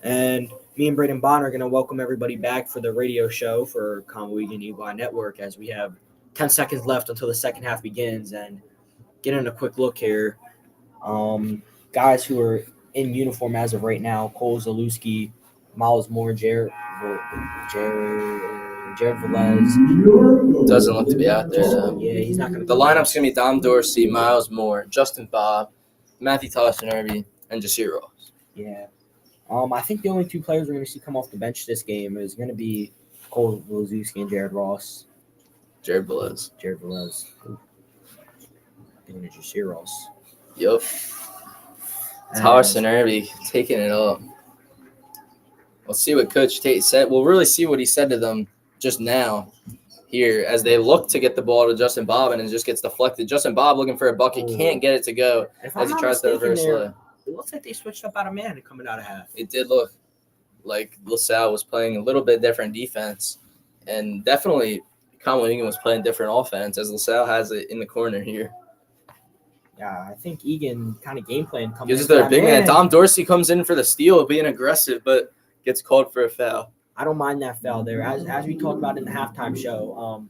And me and Braden Bond are going to welcome everybody back for the radio show for Conwell, Egan, Egan Network as we have 10 seconds left until the second half begins. And getting a quick look here. Guys who are in uniform as of right now: Cole Zalewski, Miles Moore, Jared Velez. Doesn't look to be out there, though. Yeah, he's not going to. The lineup's going to be Dom Dorsey, Miles Moore, Justin Bob, Matthew Tosin-Irby, and Jasir Ross. Yeah. I think the only two players we're going to see come off the bench this game is going to be Cole Zalewski and Jared Velez. Jared Velez. Thinking of Jasir Ross. Yep. Tosin-Irby taking it up. We'll see what Coach Tate said. We'll really see what he said to them just now here as they look to get the ball to Justin Bob, and it just gets deflected. Justin Bob looking for a bucket, can't get it to go as he tries to reverse lay. It looks like they switched up out of man coming out of half. It did look like LaSalle was playing a little bit different defense, and definitely Conwell Egan was playing different offense as LaSalle has it in the corner here. Yeah, I think Egan kind of game plan comes Uses their big man. Dom Dorsey comes in for the steal, being aggressive, but gets called for a foul. I don't mind that foul there. As we talked about in the halftime show,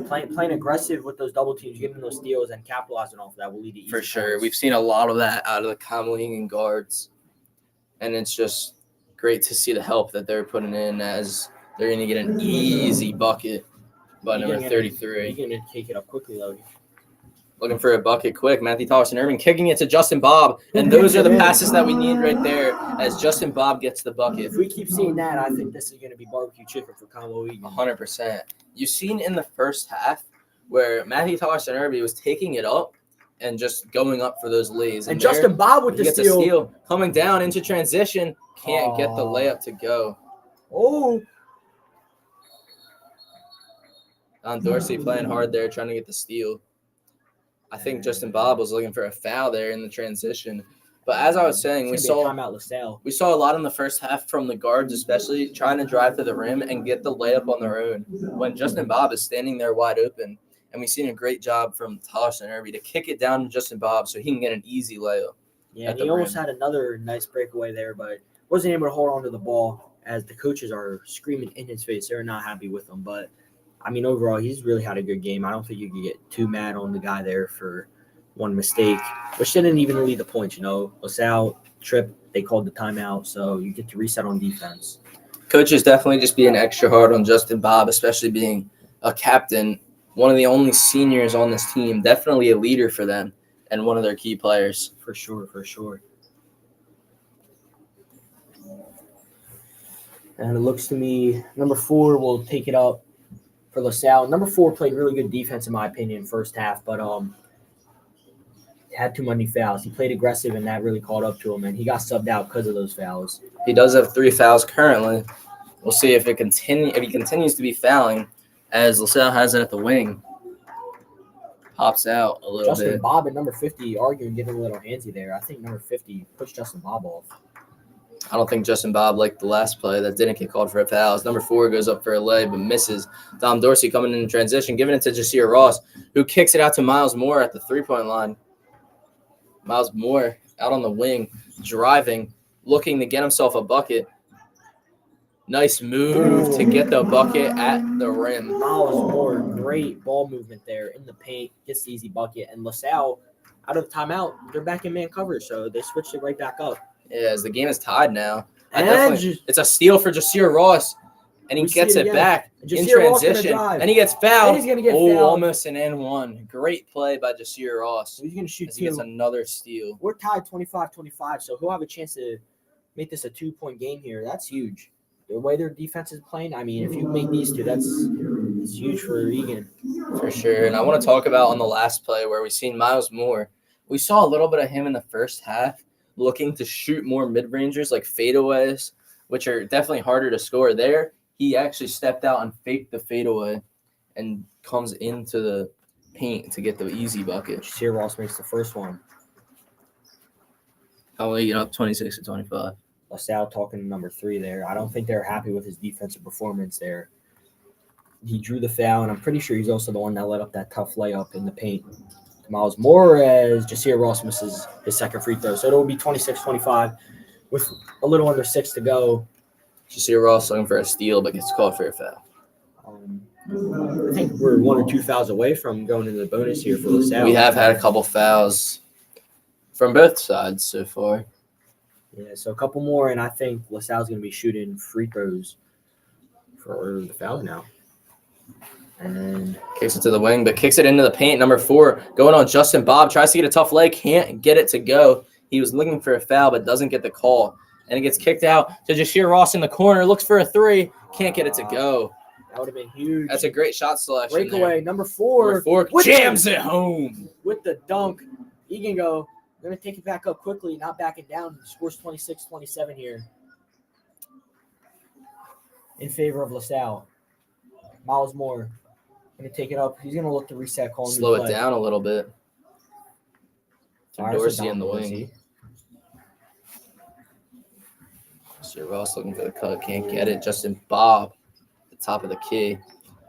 playing aggressive with those double teams, giving those steals, and capitalizing off that will lead to easy For sure. points. We've seen a lot of that out of the Conwell Egan guards, and it's just great to see the help that they're putting in as they're going to get an easy bucket by number 33. He's going to take it up quickly, though. Looking for a bucket quick. Matthew Tosin-Irby kicking it to Justin Bob. And those are the passes that we need right there as Justin Bob gets the bucket. If we keep seeing that, I think this is going to be barbecue chicken for Conwell Egan. 100%. You've seen in the first half where Matthew Tosin-Irby was taking it up and just going up for those lays. And Justin Bob with the gets steal. a steal. Coming down into transition. Can't get the layup to go. Oh. Don Dorsey playing hard there, trying to get the steal. I think Justin Bob was looking for a foul there in the transition. But as I was saying, we saw a lot in the first half from the guards, especially trying to drive to the rim and get the layup on their own when Justin Bob is standing there wide open. And we've seen a great job from Tosin-Irby to kick it down to Justin Bob so he can get an easy layup. Yeah, he almost had another nice breakaway there, but wasn't able to hold on to the ball as the coaches are screaming in his face. They're not happy with him, but I mean, overall, he's really had a good game. I don't think you can get too mad on the guy there for one mistake, which didn't even lead the points, LaSalle trip, they called the timeout, so you get to reset on defense. Coaches definitely just being extra hard on Justin Bob, especially being a captain, one of the only seniors on this team, definitely a leader for them and one of their key players. For sure. And it looks to me, number 4 will take it up for LaSalle. Number 4 played really good defense, in my opinion, first half, but had too many fouls. He played aggressive, and that really caught up to him, and he got subbed out because of those fouls. He does have 3 fouls currently. We'll see if he continues to be fouling, as LaSalle has it at the wing. Pops out a little bit. Justin Bob at number 50 arguing, getting a little handsy there. I think number 50 pushed Justin Bob off. I don't think Justin Bob liked the last play that didn't get called for a foul. As number 4 goes up for a lay but misses. Dom Dorsey coming in transition, giving it to Jasir Ross, who kicks it out to Miles Moore at the 3-point line. Miles Moore out on the wing, driving, looking to get himself a bucket. Nice move to get the bucket at the rim. Miles Moore, great ball movement there in the paint, gets the easy bucket. And LaSalle, out of the timeout, they're back in man coverage, so they switched it right back up. Yeah, as the game is tied now. It's a steal for Jasir Ross, and he gets it back in transition. And he gets fouled. And he's gonna get fouled. Almost an N1. Great play by Jasir Ross. He's going to shoot as he gets another steal. We're tied 25-25, so he'll have a chance to make this a 2-point game here. That's huge. The way their defense is playing, I mean, if you make these two, that's huge for Egan. For sure. And I want to talk about on the last play where we seen Miles Moore. We saw a little bit of him in the first half looking to shoot more mid-rangers like fadeaways, which are definitely harder to score there. He actually stepped out and faked the fadeaway and comes into the paint to get the easy bucket. Jasir Ross makes the first one. Conwell Egan up 26-25. LaSalle talking to number 3 there. I don't think they're happy with his defensive performance there. He drew the foul, and I'm pretty sure he's also the one that let up that tough layup in the paint to Miles Moore as Jasir Ross misses his second free throw. So it'll be 26-25. with a little under 6 to go. You see Ross looking for a steal, but gets called for a foul. I think we're 1 or 2 fouls away from going into the bonus here for LaSalle. We have had a couple fouls from both sides so far. Yeah, so a couple more, and I think LaSalle's going to be shooting free throws for the foul now. And kicks it to the wing, but kicks it into the paint. Number 4 going on Justin Bob. Tries to get a tough leg. Can't get it to go. He was looking for a foul, but doesn't get the call. And it gets kicked out to Jashir Ross in the corner. Looks for a 3. Can't get it to go. That would have been huge. That's a great shot selection. Breakaway. Number 4 jams it home. With the dunk. Egan go. Going to take it back up quickly, not backing down. Scores 26-27 here in favor of LaSalle. Miles Moore going to take it up. He's going to look to reset, call slow it down a little bit. Dorsey in the wing. Mr. Ross looking for the cut. Can't get it. Justin Bob, the top of the key.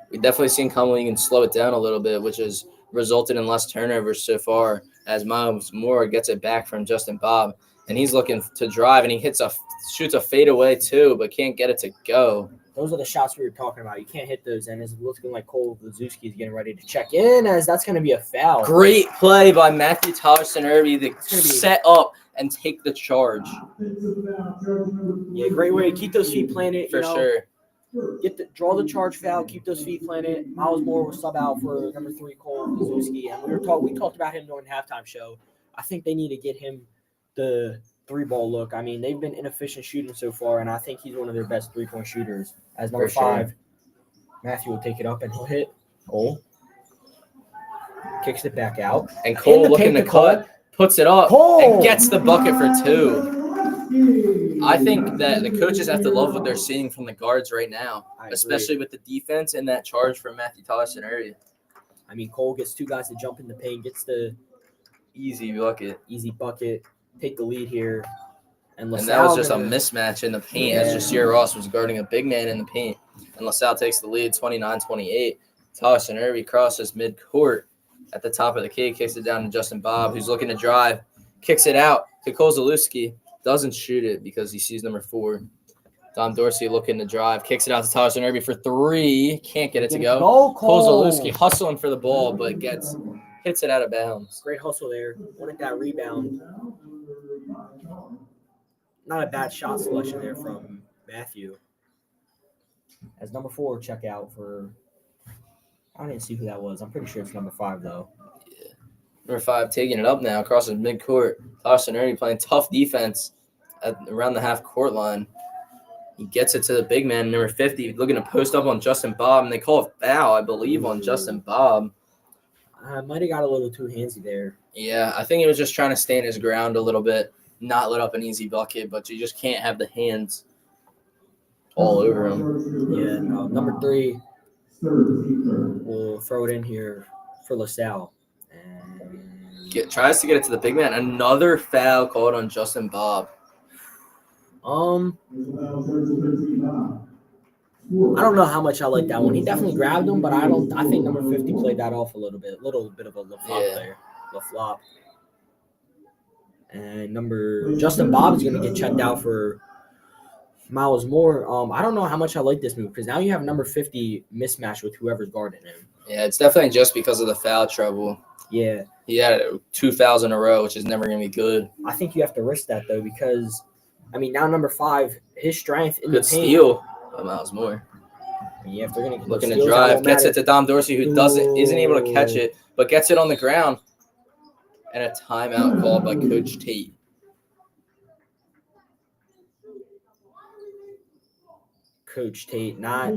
We've definitely seen Conwell Egan slow it down a little bit, which has resulted in less turnovers so far as Miles Moore gets it back from Justin Bob. And he's looking to drive, and he shoots a fadeaway too, but can't get it to go. Those are the shots we were talking about. You can't hit those, and it's looking like Cole Lazuski is getting ready to check in, as that's going to be a foul. Great play by Matthew Tollerson-Irby to set up and take the charge. Yeah, great way to keep those feet planted. For sure. Draw the charge foul, keep those feet planted. Miles Moore will sub out for number 3, Cole Lazuski, and we talked about him during the halftime show. I think they need to get him the 3-ball look. I mean, they've been inefficient shooting so far, and I think he's one of their best 3-point shooters. As number 5, Matthew will take it up, and he'll hit. Cole kicks it back out. And Cole looking to cut, puts it up, and gets the bucket for 2. I think that the coaches have to love what they're seeing from the guards right now, especially with the defense and that charge from Matthew Tollerson-Irby. I mean, Cole gets 2 guys to jump in the paint, gets the easy bucket. Take the lead here. And that was just a mismatch in the paint as Jashir Ross was guarding a big man in the paint. And LaSalle takes the lead 29-28. Tollerson-Irby crosses midcourt at the top of the key, kicks it down to Justin Bob, who's looking to drive, kicks it out to Cole Zalewski. Doesn't shoot it because he sees number 4. Dom Dorsey looking to drive, kicks it out to Tollerson-Irby for 3. Can't get it to go. Cole Zalewski hustling for the ball, but hits it out of bounds. Great hustle there. Wanted that rebound. Not a bad shot selection there from Matthew. As number 4 check out for – I didn't see who that was. I'm pretty sure it's number 5, though. Yeah. Number 5 taking it up now, crosses midcourt. Tollerson-Irby playing tough defense around the half-court line. He gets it to the big man, number 50, looking to post up on Justin Bob, and they call a foul, I believe, on Justin Bob. Might have got a little too handsy there. Yeah, I think he was just trying to stand his ground a little bit, not let up an easy bucket, but you just can't have the hands all over him. Yeah, no, number 3 will throw it in here for LaSalle. And tries to get it to the big man. Another foul called on Justin Bob. I don't know how much I like that one. He definitely grabbed him, but I think number 50 played that off a little bit of a flop there. The flop. And Justin Bob is going to get checked out for Miles Moore. I don't know how much I like this move because now you have number 50 mismatch with whoever's guarding him. Yeah, it's definitely just because of the foul trouble. Yeah. He had 2 fouls in a row, which is never going to be good. I think you have to risk that, though, because, I mean, now number 5, his strength in good the paint. Steal by Miles Moore. Yeah, if they're going to looking to drive, gets it to Dom Dorsey, who isn't able to catch it, but gets it on the ground. And a timeout called by Coach Tate. Coach Tate not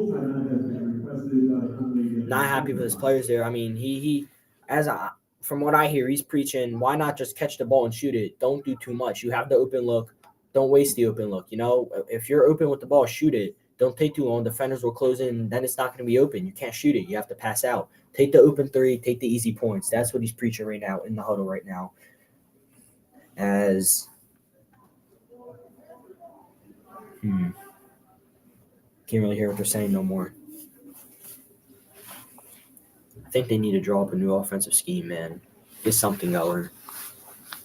happy with his players there. I mean, from what I hear, he's preaching, why not just catch the ball and shoot it? Don't do too much. You have the open look. Don't waste the open look. You know, if you're open with the ball, shoot it. Don't take too long. Defenders will close in. Then it's not going to be open. You can't shoot it. You have to pass out. Take the open 3. Take the easy points. That's what he's preaching right now in the huddle right now. Can't really hear what they're saying no more. I think they need to draw up a new offensive scheme, man. Get something going.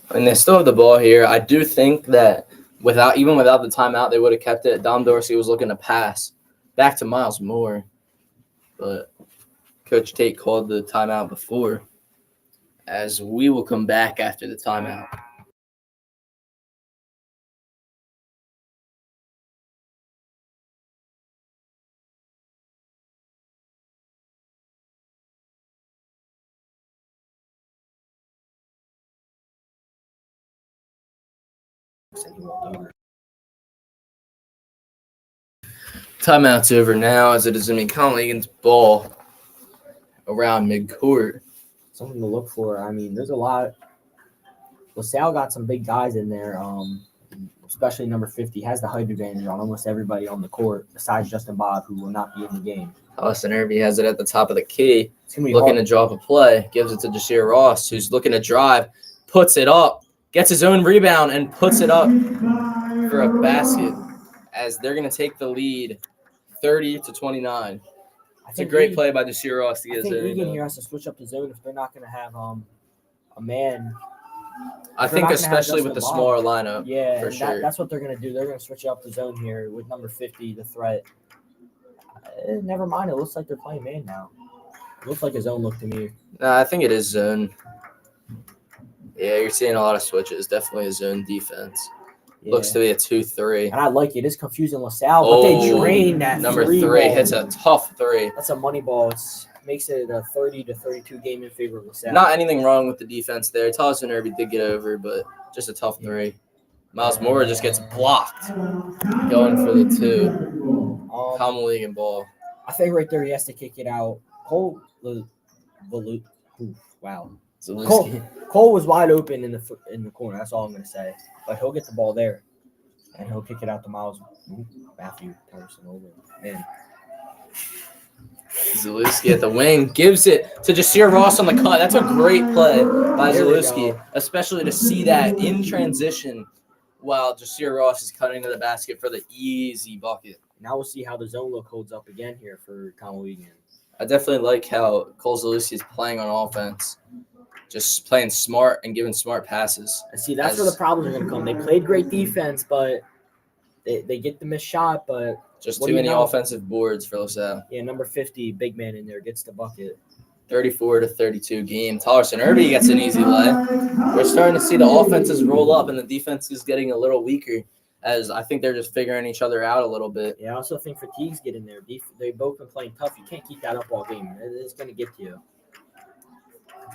And they still have the ball here. I do think that without the timeout, they would have kept it. Dom Dorsey was looking to pass back to Miles Moore, but Coach Tate called the timeout before, as we will come back after the timeout. Timeout's over now, as it is going to be Conwell Egan's ball around midcourt. Something to look for. I mean, there's a lot. LaSalle got some big guys in there, especially number 50. Has the height advantage on almost everybody on the court, besides Justin Bob, who will not be in the game. Austin Irby has it at the top of the key, looking hard. to drop a play, gives it to Jasir Ross, who's looking to drive, puts it up, gets his own rebound, and puts it up for a basket, as they're going to take the lead 30-29. It's a great play by Jasir Ross to get his own. I think Egan here has to switch up the zone if they're not going to have a man. I think especially with the smaller lineup. Yeah, for sure. That's what they're going to do. They're going to switch up the zone here with number 50, the threat. Never mind. It looks like they're playing man now. It looks like a zone look to me. No, I think it is zone. Yeah, you're seeing a lot of switches. Definitely a zone defense. Yeah. Looks to be a 2-3. And I like it. It's confusing LaSalle, but they drain that number three ball. Hits a tough three. That's a money ball. It makes it a 30-32 game in favor of LaSalle. Not anything wrong with the defense there. Tolson Irby did get over, but just a tough three. Miles Moore just gets blocked going for the two. Common league and ball. I think right there he has to kick it out. Cole was wide open in the corner. That's all I'm going to say. But he'll get the ball there, and he'll kick it out to Miles. Matthew Patterson over. Man. Zalewski at the wing gives it to Jasir Ross on the cut. That's a great play by Zalewski, especially to see that in transition while Jasir Ross is cutting to the basket for the easy bucket. Now we'll see how the zone look holds up again here for Conwell Egan. I definitely like how Cole Zalewski is playing on offense, just playing smart and giving smart passes. And see, that's where the problems are going to come. They played great defense, but they get the missed shot, but just too many offensive boards for LaSalle. Yeah, number 50, big man in there, gets the bucket. 34-32 game. Tollerson Irby gets an easy lay. We're starting to see the offenses roll up, and the defense is getting a little weaker, as I think they're just figuring each other out a little bit. Yeah, I also think fatigue's getting there. They've both been playing tough. You can't keep that up all game. It's going to get to you.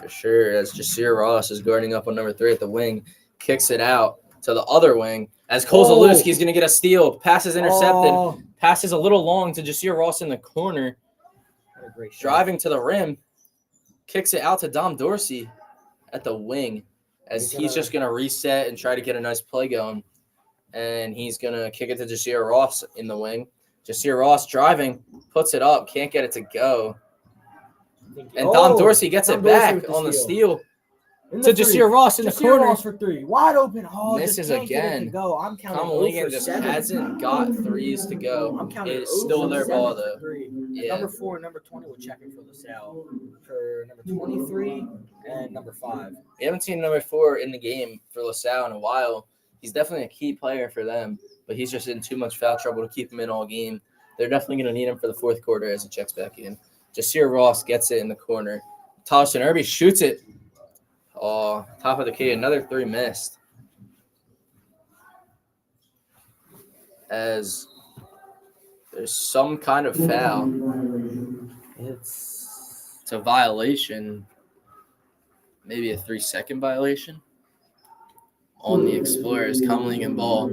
For sure, as Jasir Ross is guarding up on number 3 at the wing, kicks it out to the other wing, as Cole Zalewski is going to get a steal. Passes intercepted. Passes a little long to Jasir Ross in the corner. What a great shot. Driving to the rim. Kicks it out to Dom Dorsey at the wing, as he's just going to reset and try to get a nice play going. And he's going to kick it to Jasir Ross in the wing. Jasir Ross driving, puts it up, can't get it to go. And Dom Dorsey gets it back on the steal to Jasir Ross in the corner. Ross for 3. Wide open. Misses again. I'm counting Common Egan just hasn't got threes to go. I'm counting it's still their ball, though. Yeah. Number 4 and number 20 will check in for LaSalle for number 23 and number 5. We haven't seen number 4 in the game for LaSalle in a while. He's definitely a key player for them, but he's just in too much foul trouble to keep him in all game. They're definitely going to need him for the fourth quarter as he checks back in. Jasir Ross gets it in the corner. Tollerson Irby shoots it. Oh, top of the key. Another 3 missed. As there's some kind of foul. It's a violation. Maybe a 3-second violation on the Explorers. Commonly in ball.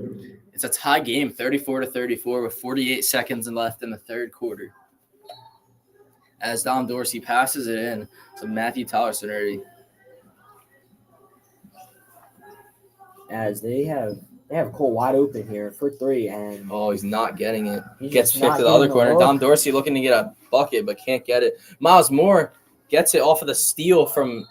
It's a tie game, 34-34, with 48 seconds left in the third quarter. As Dom Dorsey passes it in to Matthew Tollerson Irby. As they have Cole wide open here for 3, and he's not getting it. Gets picked to the other corner. Dom Dorsey looking to get a bucket, but can't get it. Miles Moore gets it off of the steal from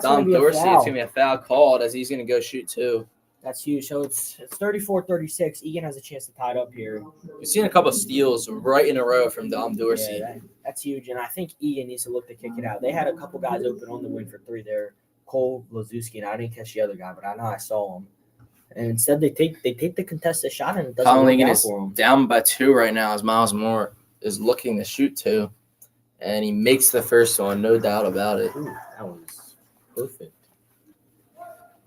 Dom Dorsey. It's going to be a foul called, as he's going to go shoot 2. That's huge. So it's 34-36. Egan has a chance to tie it up here. We've seen a couple of steals right in a row from Dom Dorsey. Yeah, that's huge, and I think Egan needs to look to kick it out. They had a couple guys open on the wing for 3 there. Cole Lazewski, and I didn't catch the other guy, but I know I saw him. And instead, they take the contested shot, and it doesn't Conwell work Egan out is for them. down by 2 right now as Miles Moore is looking to shoot 2. And he makes the first one, no doubt about it. Ooh, that was perfect.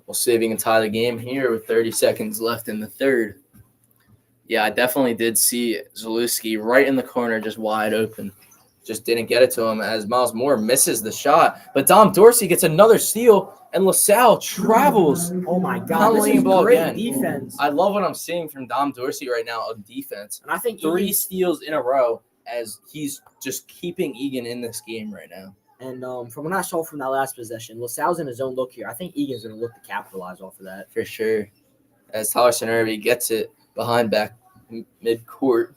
We'll see if he can tie the game here with 30 seconds left in the third. Yeah, I definitely did see Zalewski right in the corner, just wide open. Just didn't get it to him as Miles Moore misses the shot. But Dom Dorsey gets another steal, and LaSalle travels. Oh, my God. Conwell This Egan is ball great again. defense. I love what I'm seeing from Dom Dorsey right now of defense. And I think 3 Egan, steals in a row as he's just keeping Egan in this game right now. and from what I saw from that last possession, LaSalle's in his own look here. I think Egan's going to look to capitalize off of that. For sure. As Tyler Irby gets it behind back mid-court.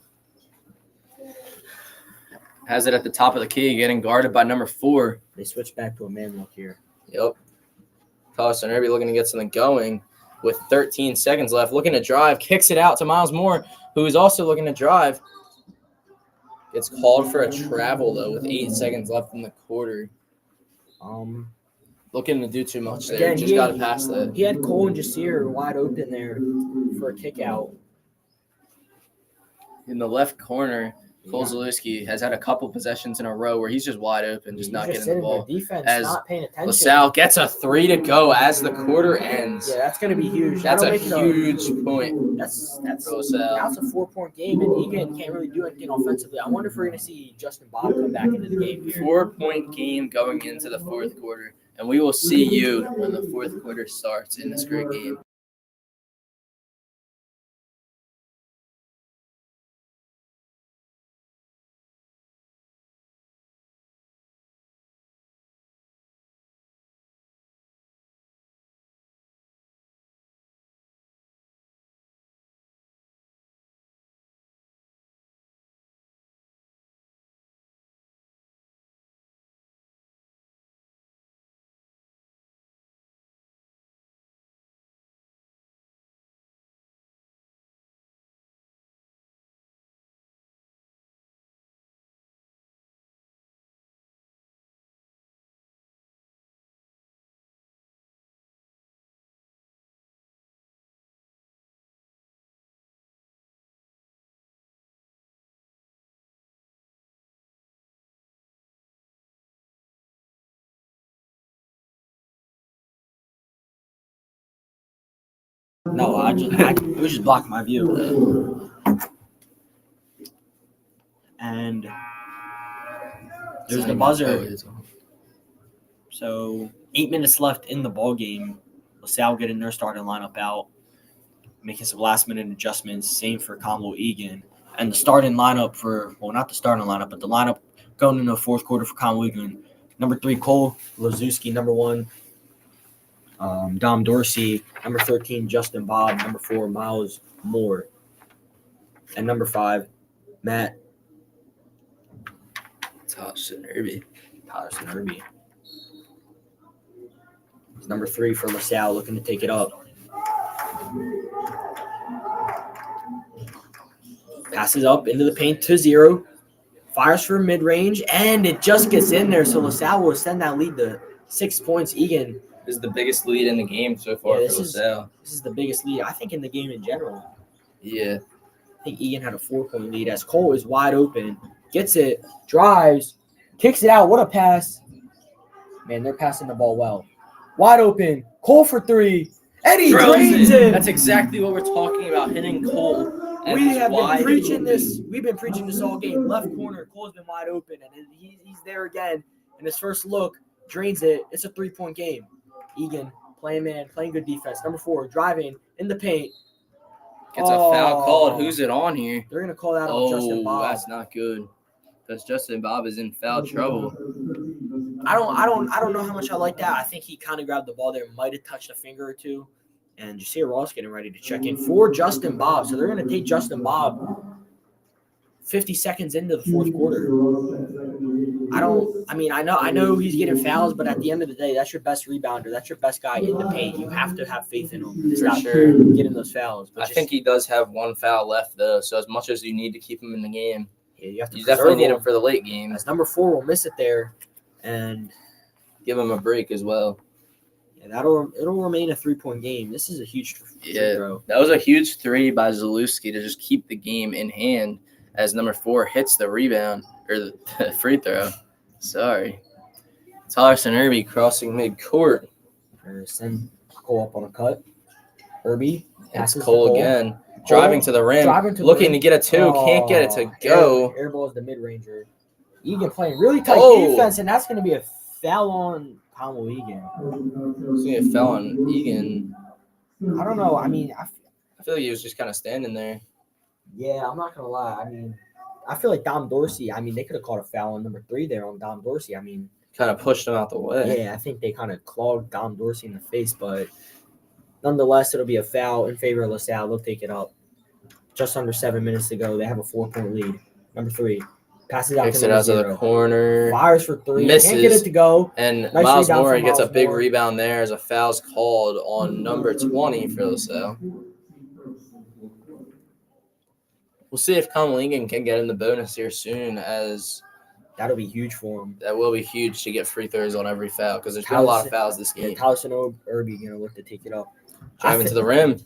Has it at the top of the key, getting guarded by number 4. They switch back to a man look here. Yep. Tyler Irby looking to get something going with 13 seconds left. Looking to drive. Kicks it out to Miles Moore, who is also looking to drive. Gets called for a travel, though, with 8 seconds left in the quarter. Looking to do too much there. Again, Just got to pass that. He had Cole and Jasir wide open there for a kick out. In the left corner, Cole Zalewski has had a couple possessions in a row where he's just wide open, just not getting the ball. Defense, As not paying attention. LaSalle gets a 3 to go as the quarter ends. Yeah, that's going to be huge. That's That'll a make it huge point. That's for LaSalle. That's a 4-point game, and Egan can't really do anything offensively. I wonder if we're going to see Justin Bob come back into the game here. 4-point game going into the fourth quarter, and we will see you when the fourth quarter starts in this great game. No, it was just blocking my view. And there's the buzzer. So 8 minutes left in the ball game. LaSalle getting their starting lineup out, making some last-minute adjustments. Same for Conwell Egan. And the starting lineup not the starting lineup, but the lineup going into the fourth quarter for Conwell Egan. Number 3, Cole Lazewski. Number 1, Dom Dorsey. Number 13, Justin Bob. Number 4, Miles Moore. And number 5, Matt Tyler Irby. Number 3 for LaSalle, looking to take it up. Passes up into the paint to 0. Fires for mid-range, and it just gets in there. So LaSalle will extend that lead to 6 points. Egan. This is the biggest lead in the game so far for LaSalle. This is the biggest lead, I think, in the game in general. Yeah. I think Egan had a 4-point lead as Cole is wide open. Gets it, drives, kicks it out. What a pass. Man, they're passing the ball well. Wide open. Cole for 3. And he drains it. That's exactly what we're talking about, hitting Cole. We have been preaching this. We've been preaching this all game. Left corner, Cole's been wide open, and he's there again. And his first look, drains it. It's a 3-point game. Egan playing man, playing good defense. Number 4, driving in the paint. Gets a foul called. Who's it on here? They're gonna call that on Justin Bob. That's not good. Because Justin Bob is in foul trouble. I don't know how much I like that. I think he kind of grabbed the ball there, might have touched a finger or two. And Jasir Ross getting ready to check in for Justin Bob. So they're going to take Justin Bob 50 seconds into the fourth quarter. I know he's getting fouls, but at the end of the day, that's your best rebounder. That's your best guy in the paint. You have to have faith in him. For sure. Getting those fouls. But I think he does have 1 foul left, though. So as much as you need to keep him in the game, you have to definitely need him for the late game. As number 4 will miss it there and give him a break as well. Yeah, it'll remain a 3-point game. This is a huge free throw. That was a huge three by Zalewski to just keep the game in hand as number 4 hits the rebound or the free throw. Sorry. Tylerson Irby crossing midcourt. Send Cole up on a cut. Irby It's passes Cole to again. Driving to the rim. Looking to get a 2. Can't get it to go. Air ball is the mid-ranger. Egan playing really tight defense, and that's going to be a foul on Conwell Egan. It's going to be a foul on Egan. I don't know. I mean, I feel like he was just kind of standing there. Yeah, I'm not going to lie. I mean, I feel like Dom Dorsey, they could have called a foul on number 3 there on Dom Dorsey. Kind of pushed him out the way. Yeah, I think they kind of clogged Dom Dorsey in the face, but nonetheless, it'll be a foul in favor of LaSalle. They'll take it up. Just under 7 minutes to go. They have a 4-point lead. Number 3 passes out Kicks to it out to the corner. Fires for 3. Misses. Can't get it to go. And Nice Miles rebound Moore from gets a Miles big Moore. rebound there as a foul's called on number 20 for LaSalle. We'll see if Conwell Egan can get in the bonus here soon, as that'll be huge for him. That will be huge to get free throws on every foul because there's been a lot of fouls this game. Tylerson Irby going to look to take it up. Driving to the rim.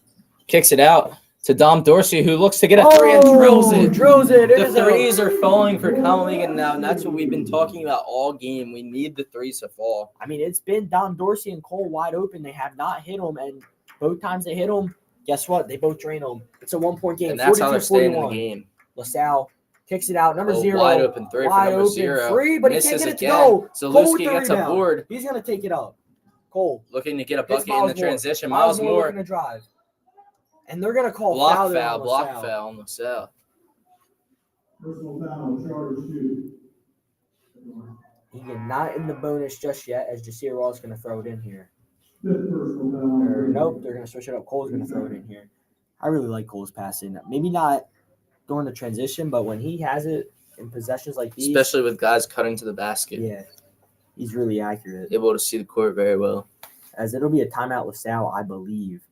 Kicks it out to Dom Dorsey, who looks to get a 3 and drills it. The threes are falling for Conwell Egan now, and that's what we've been talking about all game. We need the threes to fall. It's been Dom Dorsey and Cole wide open. They have not hit them, and both times they hit them, guess what? They both drain them. It's a 1-point game. And that's how they're staying in the game. LaSalle kicks it out. Number 0. Wide open 3 for number 0. 3, but misses he can't get it to again. go. Zalewski gets a board. He's going to take it up. Cole. Looking to get a bucket in the transition. Miles Moore looking to drive. And they're going to call block foul on LaSalle. Personal foul, Chargers 2. Egan not in the bonus just yet, as Jasir Ross is going to throw it in here. 5th personal foul. Nope, they're going to switch it up. Cole's going to throw it in here. I really like Cole's passing. Maybe not during the transition, but when he has it in possessions like these. Especially with guys cutting to the basket. Yeah, he's really accurate. Able to see the court very well. As it'll be a timeout LaSalle, I believe.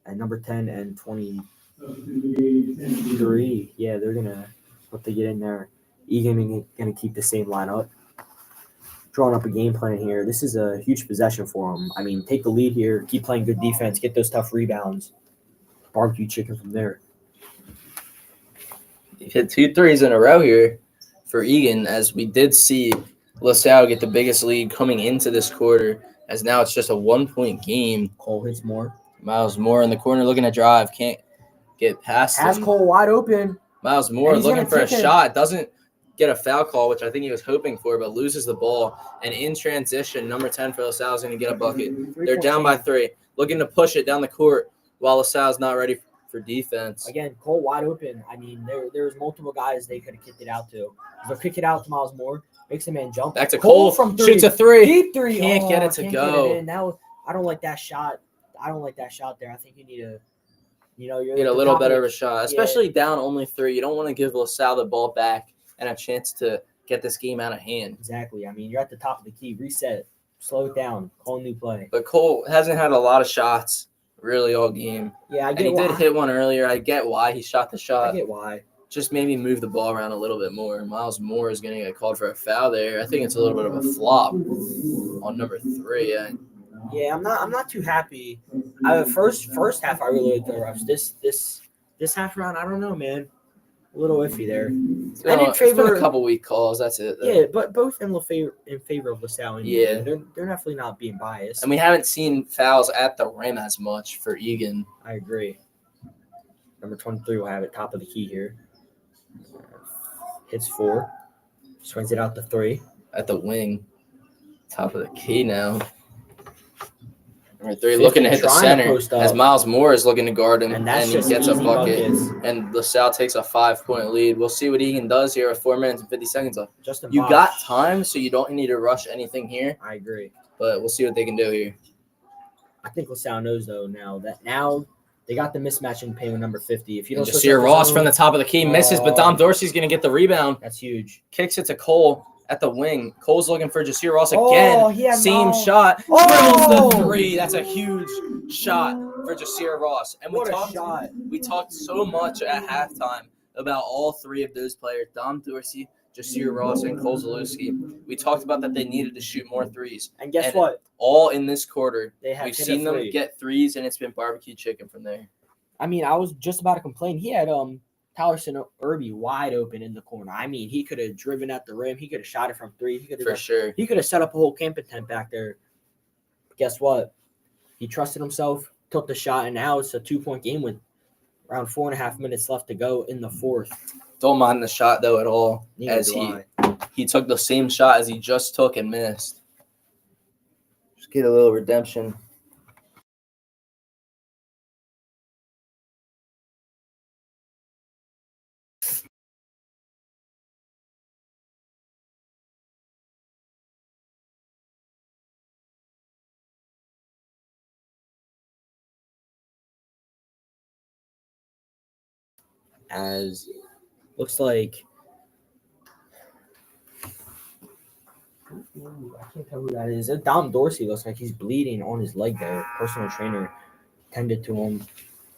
At number 10 and 23. Yeah, they're going to look to get in there. Egan going to keep the same lineup. Drawing up a game plan here. This is a huge possession for them. Take the lead here. Keep playing good defense. Get those tough rebounds. Barbecue chicken from there. He hit 2 threes in a row here for Egan, as we did see LaSalle get the biggest lead coming into this quarter, as now it's just a 1-point game. Cole hits more. Miles Moore in the corner looking to drive. Can't get past him. Has Cole wide open. Miles Moore looking for a shot. Doesn't get a foul call, which I think he was hoping for, but loses the ball. And in transition, number 10 for LaSalle is going to get a bucket. They're down by 3. Looking to push it down the court while LaSalle's not ready for defense. Again, Cole wide open. There's multiple guys they could have kicked it out to. They'll kick it out to Miles Moore. Makes a man jump. Back to Cole from 3. Shoots a 3. Deep 3. Can't get it to go. I don't like that shot. I don't like that shot there. I think you need to, you're get a little better of a shot, especially down only 3. You don't want to give LaSalle the ball back and a chance to get this game out of hand. Exactly. You're at the top of the key. Reset. Slow it down. Call a new play. But Cole hasn't had a lot of shots really all game. Yeah, I get and he did hit one earlier. I get why he shot the shot. I get why. Just maybe move the ball around a little bit more. Miles Moore is going to get called for a foul there. I think it's a little bit of a flop on number 3. Yeah, I'm not too happy. First half, I really liked the refs. This half round, I don't know, man. A little iffy there. It's been a couple weak calls. That's it, though. Yeah, but both in favor of LaSalle. Yeah, they're definitely not being biased. And we haven't seen fouls at the rim as much for Egan. I agree. Number 23 will have it top of the key here. Hits 4. Swings it out to 3. At the wing. Top of the key now. Number 3 looking to hit the center as Miles Moore is looking to guard him, and he gets a bucket. And LaSalle takes a 5-point lead. We'll see what Egan does here with 4 minutes and 50 seconds left. You got time, so you don't need to rush anything here. I agree. But we'll see what they can do here. I think LaSalle knows, though, now they got the mismatch in paint with number 50. If you don't see Ross from the top of the key misses, but Dom Dorsey's going to get the rebound. That's huge. Kicks it to Cole at the wing. Cole's looking for Jasir Ross again. Same shot. Oh! Drills the 3. That's a huge shot for Jasir Ross. And we talked so much at halftime about all 3 of those players, Dom Dorsey, Jasir Ross, and Cole Zalewski. We talked about that they needed to shoot more threes. And guess And what? All in this quarter, They have we've hit a seen them three. get threes, and it's been barbecue chicken from there. I mean, I was just about to complain. He had Tallerson Irby wide open in the corner. I mean, he could have driven at the rim. He could have shot it from three. For sure. He could have set up a whole camping tent back there. But guess what? He trusted himself, took the shot, and now it's a 2-point game with around 4.5 minutes left to go in the fourth. Don't mind the shot, though, at all, Neither as do he took the same shot as he just took and missed. Just get a little redemption. As looks like I can't tell who that is. Dom Dorsey looks like he's bleeding on his leg there. Personal trainer tended to him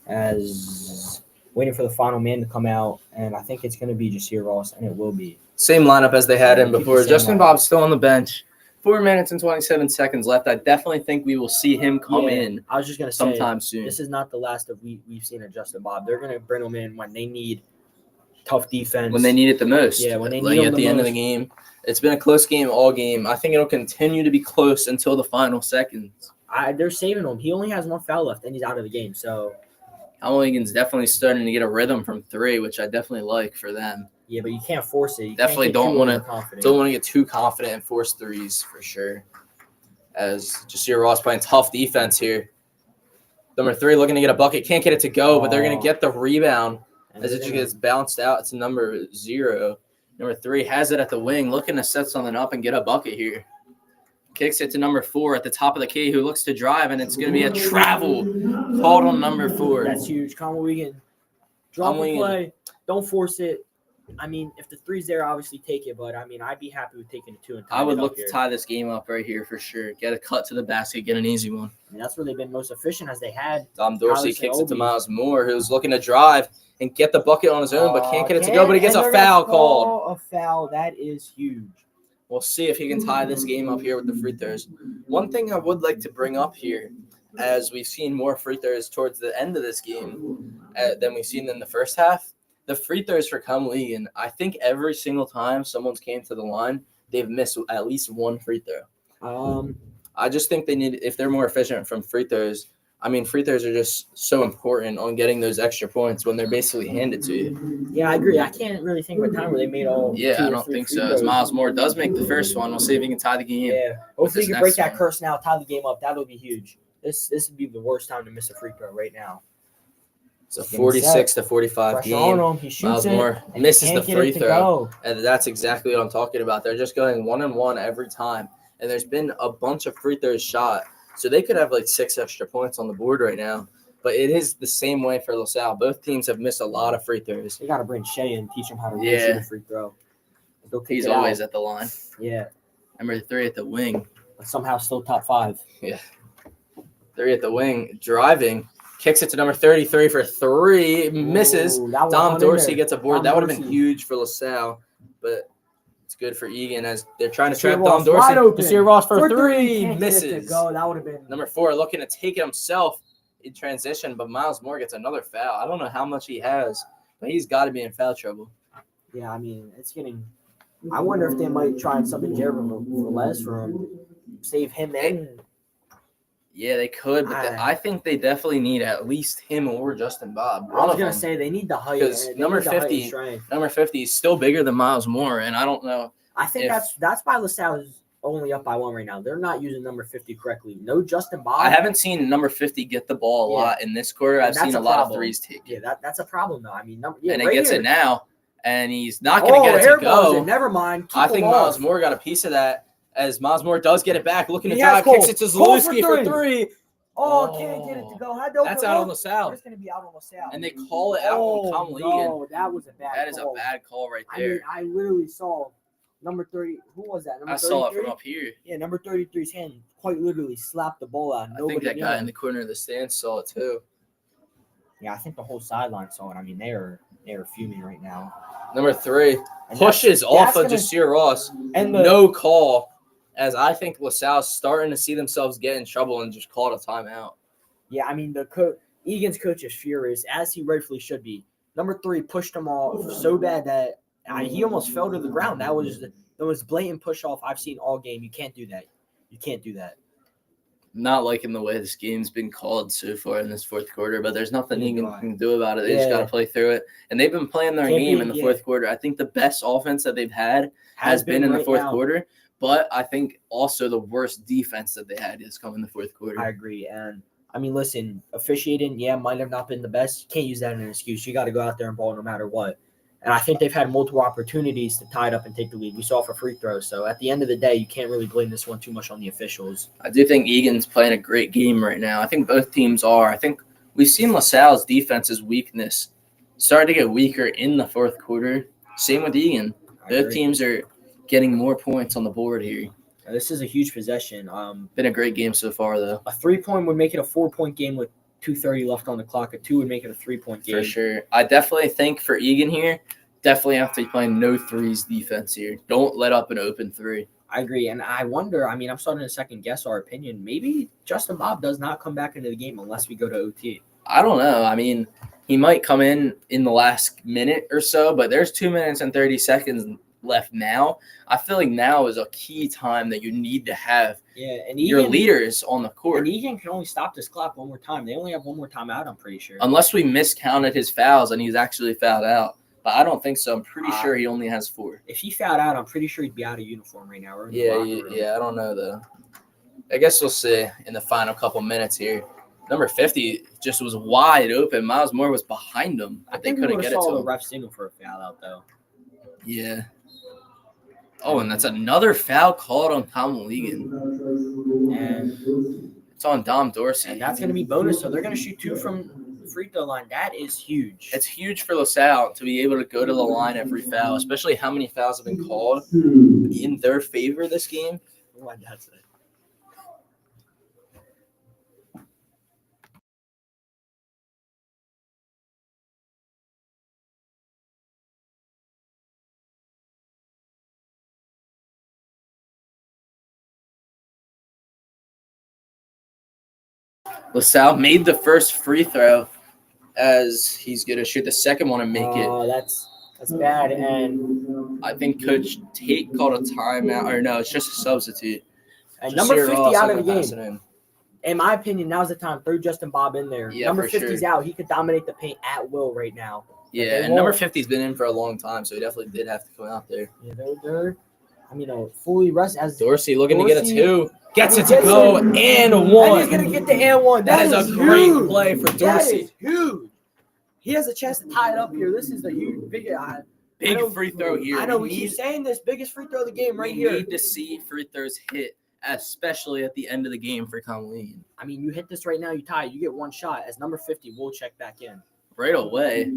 as waiting for the final man to come out, and I think it's going to be Jasir Ross, and it will be. Same lineup as they had him Keep the before. same Justin lineup. Bob's still on the bench. 4 minutes and 27 seconds left. I definitely think we will see him come in I was just going to say, sometime soon. this is not the last of we've seen of Justin Bob. They're going to bring him in when they need tough defense. When they need it the most. Yeah, when they like need him at the the end of the most. game. It's been a close game all game. I think it'll continue to be close until the final seconds. They're saving him. He only has one foul left, and he's out of the game. So, Egan's definitely starting to get a rhythm from three, which I definitely like for them. yeah, but you can't force it. You Definitely can't get don't too wanna- overconfident. Don't want to get too confident and force threes for sure. As Jasir Ross playing tough defense here. Number 3 looking to get a bucket. Can't get it to go, but they're going to get the rebound And as they're it just gonna- gets bounced out. It's number 0. Number 3 has it at the wing, looking to set something up and get a bucket here. Kicks it to number 4 at the top of the key, who looks to drive, and it's going to be a travel called on number 4. That's huge. Conwell Egan, drop Conwell a Egan. play. Don't force it. I mean, if the three's there, obviously take it. But, I mean, I'd be happy with taking a 2 and I would tying it look up to here. tie this game up right here for sure. Get a cut to the basket, get an easy one. I mean, that's where they've been most efficient as they had. Dom Dorsey Tyler kicks it to Obi. Miles Moore, who's looking to drive and get the bucket on his own, but can't get it to go. Can't, But he gets and a they're gonna foul called. call A foul. That is huge. We'll see if he can tie this game up here with the free throws. One thing I would like to bring up here, as we've seen more free throws towards the end of this game than we've seen in the first half, the free throws for Conwell Egan, I think every single time someone's came to the line, they've missed at least one free throw. I just think they need, if they're more efficient from free throws, I mean, free throws are just so important on getting those extra points when they're basically handed to you. Yeah, I agree. I can't really think of a time where they made all. Yeah, 2 I or don't 3 think free so. As throws. Miles Moore does make the first one, we'll see if he can tie the game. Yeah, hopefully this you can break next that one. curse now, tie the game up. That'll be huge. This would be the worst time to miss a free throw right now. It's a Getting 46 to 45 Pressure game. on him. He shoots Miles it. Moore and misses he the can't get free it to throw. go. And that's exactly what I'm talking about. They're just going 1-and-1 every time. And there's been a bunch of free throws shot. So they could have like 6 extra points on the board right now. But it is the same way for LaSalle. Both teams have missed a lot of free throws. They got to bring Shea and teach him how to really Yeah. shoot a free throw. They'll kick He's it always out. at the line. Yeah, Number 3 at the wing. but somehow still top 5. 3 at the wing. Driving. Kicks it to number 33 for 3. Misses. Ooh, that one Dom went in Dorsey there. gets a board. Dom That would have been Dorsey. huge for LaSalle. But it's good for Egan as they're trying to Jasir trap Ross Dom Dorsey. wide open. Jasir Ross for For 3. Can't get it to Misses. go. That would have been. Number 4 looking to take it himself in transition, but Miles Moore gets another foul. I don't know how much he has, but he's got to be in foul trouble. Yeah, I mean, it's getting. I wonder if they might try and something Jared Velez for him. Save him and. Yeah, they could, but I think they definitely need at least him or Justin Bob. I was going to say they need the height. Because They need number the height and 50 strength. Number 50 is still bigger than Miles Moore, and I don't know. I think that's why LaSalle is only up by 1 right now. They're not using number 50 correctly. No Justin Bob. I haven't seen number 50 get the ball a lot in this quarter. And I've that's seen a a lot of problem. threes taken. Yeah, that's a problem though. I mean, and right he gets here. it now, and he's not going to get it to airballs go. it. Never mind. Keep I think them Miles off. Moore got a piece of that as Miles Moore does get it back. Looking to He has drive, Cole. kicks it to Cole for Zalewski for three. 3. Oh, can't get it to go. Had to That's open out up. on LaSalle. It's going to be out on LaSalle. And they call it out on Conwell Egan. No, that was a bad That is a call. bad call right I mean, there. I literally saw number 30. Who was that? Number I saw it 33? from up here. Yeah, number 33's hand quite literally slapped the ball out. I think Nobody that guy knew. in the corner of the stand saw it too. Yeah, I think the whole sideline saw it. I mean, they are They're fuming right now. Number 3 And pushes off that's of gonna- Jasir Ross. And No call, as I think LaSalle's starting to see themselves get in trouble and just called a timeout. Yeah, I mean, Egan's coach is furious, as he rightfully should be. Number 3 pushed him off so bad that he almost fell to the ground. That was the most blatant push off I've seen all game. You can't do that. You can't do that. Not liking the way this game's been called so far in this fourth quarter, but there's nothing Neither Egan do I. can do about it. They just got to play through it. And they've been playing their Can't game be- in the yeah. fourth quarter. I think the best offense that they've had has been in the right fourth now. quarter, but I think also the worst defense that they had has come in the fourth quarter. I agree. And, I mean, listen, officiating, might have not been the best. You can't use that as an excuse. You got to go out there and ball no matter what. And I think they've had multiple opportunities to tie it up and take the lead. We saw for free throws. So at the end of the day, you can't really blame this one too much on the officials. I do think Egan's playing a great game right now. I think both teams are. I think we've seen LaSalle's defense's weakness start to get weaker in the fourth quarter. Same with Egan. I Both agree. teams are getting more points on the board here. This is a huge possession. Been a great game so far, though. A 3-point would make it a 4-point game with 2:30 left on the clock. A 2 would make it a 3-point game. For sure. I definitely think for Egan here, definitely have to be playing no threes defense here. Don't let up an open 3. I agree. And I wonder, I mean, I'm starting to second guess our opinion. Maybe Justin Bob does not come back into the game unless we go to OT. I don't know. I mean, he might come in the last minute or so, but there's 2 minutes and 30 seconds left now. I feel like now is a key time that you need to have Yeah, and your Egan, leaders on the and court. Egan can only stop this clock one more time. They only have one more time out, I'm pretty sure. Unless we miscounted his fouls and he's actually fouled out. But I don't think so. I'm pretty sure he only has 4. If he fouled out, I'm pretty sure he'd be out of uniform right now. Or in the Yeah, locker room. I don't know, though. I guess we'll see in the final couple minutes here. Number 50 just was wide open. Miles Moore was behind him, I but they think we couldn't would get have it saw to the him. ref signal for a foul out, though. Yeah. Oh, and that's another foul called on Conwell Egan. And It's on Dom Dorsey. And that's going to be bonus. So they're going to shoot 2 from the free throw line. That is huge. It's huge for LaSalle to be able to go to the line every foul, especially how many fouls have been called in their favor this game. What that's it. LaSalle made the first free throw as he's going to shoot the second one and make it. Oh, that's bad. And I think Coach Tate called a timeout. Or no, it's just a substitute. number Jasir 50 Ross out of the ended up passing game. in. In my opinion, now's the time. Throw Justin Bob in there. Yeah, number for 50's sure. out. He could dominate the paint at will right now. Yeah, they and number won't. 50's been in for a long time, so he definitely did have to come out there. Yeah, they're fully rest as Dorsey looking to get a Dorsey 2. Gets it to gets go it. and a And 1. he's gonna get the and one. That is a great huge. play for That Dorsey. is huge. He has a chance to tie it up here. This is the huge, big, Big know- free throw here. I know we keep saying this biggest free throw of the game right we here. need to see free throws hit, especially at the end of the game for Conwell. I mean, you hit this right now, you tie it. You get one shot. As number 50, we'll check back in. Right away.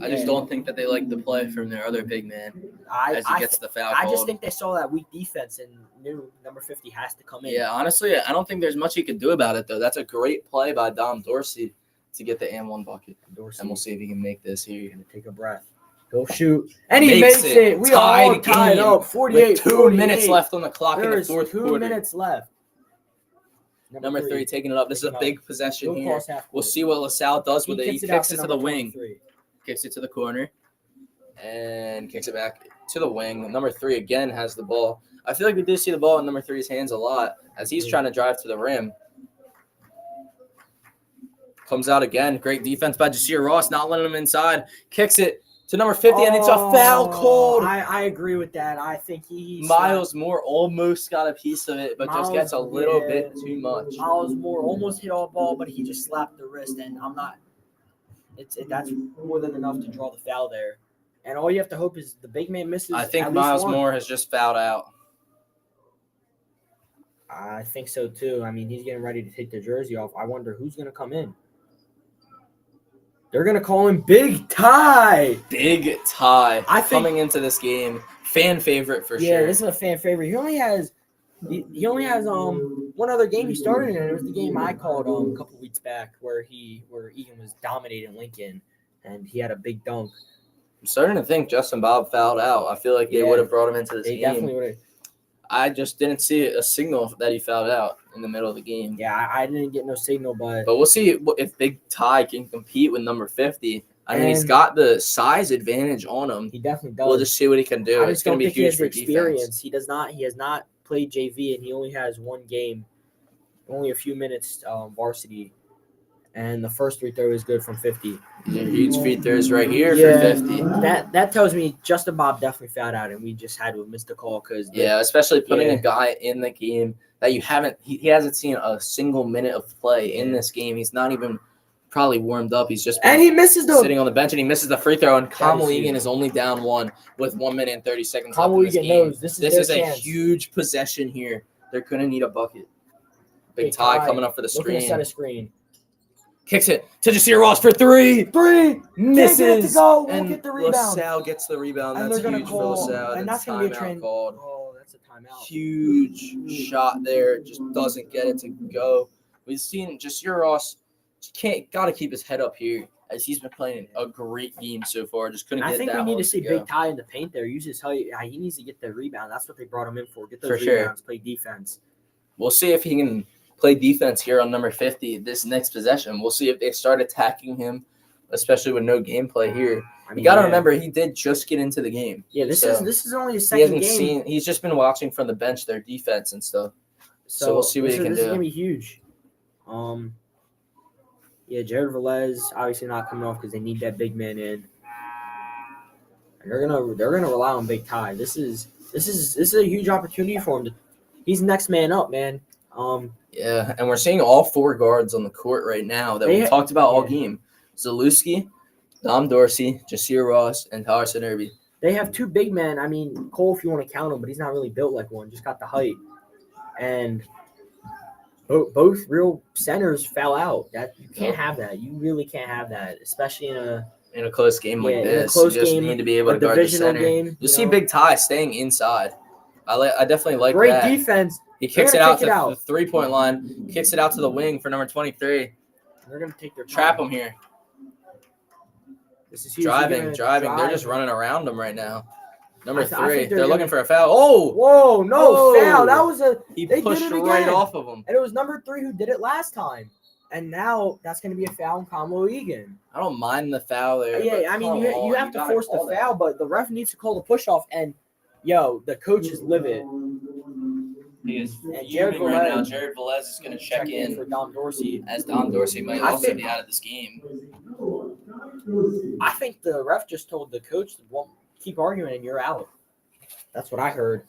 I just Yeah. don't think that they like the play from their other big man as he gets the foul I called. just think they saw that weak defense and knew number 50 has to come in. Yeah, honestly, I don't think there's much he could do about it, though. That's a great play by Dom Dorsey to get the and 1 bucket. Dorsey And we'll see if he can make this here. gonna take a breath. He'll shoot. And he Makes makes it. it. We are all Tied tied game up. 48. With 2 minutes left on the clock in the There's fourth 2 quarter. minutes left. Number 3 taking it up. This is a big possession He'll here. cross half We'll court. see what LaSalle does He with it. He kicks it out kicks it to the number wing. 23. Kicks it to the corner. And kicks it back to the wing. Number 3 again has the ball. I feel like we do see the ball in number 3's hands a lot as he's trying to drive to the rim. Comes out again. Great defense by Jasir Ross, not letting him inside. Kicks it to number 50, and it's a foul called. I agree with that. I think he's Miles Moore almost got a piece of it, but just Miles, gets a little yeah. bit too much. Miles Moore almost hit all ball, but he just slapped the wrist, and I'm not. That's more than enough to draw the foul there. And all you have to hope is the big man misses. I think at least Miles one. Moore has just fouled out. I think so too. I mean, he's getting ready to take the jersey off. I wonder who's going to come in. They're going to call him Big Ty. Big Ty I think- coming into this game. Fan favorite for Yeah, sure. this is a fan favorite. He only has one other game he started in. It was the game I called a couple weeks back where Egan was dominating Lincoln. and he had a big dunk. I'm starting to think Justin Bob fouled out. I feel like they Yeah, would have brought him into this They game. definitely would have. I just didn't see a signal that he fouled out in the middle of the game. Yeah, I didn't get no signal, but But we'll see if Big Ty can compete with number 50. I mean, he's And- got the size advantage on him. he definitely does. We'll just see what he can do. I It's just going don't to be think he huge has for the defense. experience. He has not played JV, and he only has one game, only a few minutes varsity, and the first free throw is good from 50. These are huge free throws right here Yeah. for 50. That tells me Justin Bob definitely fouled out, and we just had to miss the call because Yeah, especially putting Yeah. a guy in the game that you haven't – he hasn't seen a single minute of play in this game. He's not even probably warmed up. He's just been and he misses the sitting on the bench, and he misses the free throw, and Conwell huge. Egan is only down one with 1 minute and 30 seconds left Conwell in this Egan game. knows this This is is their a chance. huge possession here. They're going to need a bucket. Big Big Ty Ty coming up for the looking to set screen. a screen. Kicks it to Jasir Ross for three. Three Misses. Can't get it to go. Won't And get the rebound. LaSalle gets the rebound. And That's they're gonna huge call- for LaSalle. and that's That's gonna be a timeout called. Oh, that's a timeout. Huge shot there. Just doesn't get it to go. We've seen Jasir Ross got to keep his head up here as he's been playing a great game so far. Just couldn't I get think that we need one to see go. Big Ty in the paint there. Use his height. He needs to get the rebound. That's what they brought him in for. Get those For sure. rebounds. Play defense. We'll see if he can play defense here on number 50 this next possession. We'll see if they start attacking him, especially with no gameplay here. I You got to yeah. remember, he did just get into the game. Yeah, this So, is only his He second hasn't game. seen. He's just been watching from the bench their defense and stuff. So we'll see what he can This is do. gonna be huge. Yeah, Jared Velez obviously not coming off because they need that big man in. And they're gonna rely on Big Ty. This is a huge opportunity for him. He's next man up, man. Yeah, and we're seeing all four guards on the court right now that we talked about all yeah. game. Zalewski, Dom Dorsey, Jasir Ross, and Tyler Irby. They have two big men. I mean, Cole, if you want to count him, but he's not really built like one. Just got the height. And both real centers foul out. That you can't have that. You really can't have that, especially in a close game like in a this. close You just game, need to be able a to guard the divisional center. game. You see Big Ty staying inside. I definitely like great that. defense. He kicks it They're gonna out kick to it out. the three-point line, kicks it out to the wing for number 23. They're gonna take their Trap time. him here. This is huge. They're Driving. gonna They're drive. just running around him right now. Number I think three. they're They're looking gonna- for a foul. Oh! Whoa, no Oh. foul. That was He They did pushed it right again. off of him. and it was number 3 who did it last time. And now that's gonna be a foul on Conwell Egan. I don't mind the foul there. Yeah, but I mean come you on, have to gotta force the call that. foul, but the ref needs to call the push off. And the coach is livid. He is And Jared fuming right now. Velez- Jared Velez is going to check in for Dom Dorsey. as Don Dorsey might I also think- be out of this game. I think the ref just told the coach, "Well, keep arguing and you're out." That's what I heard.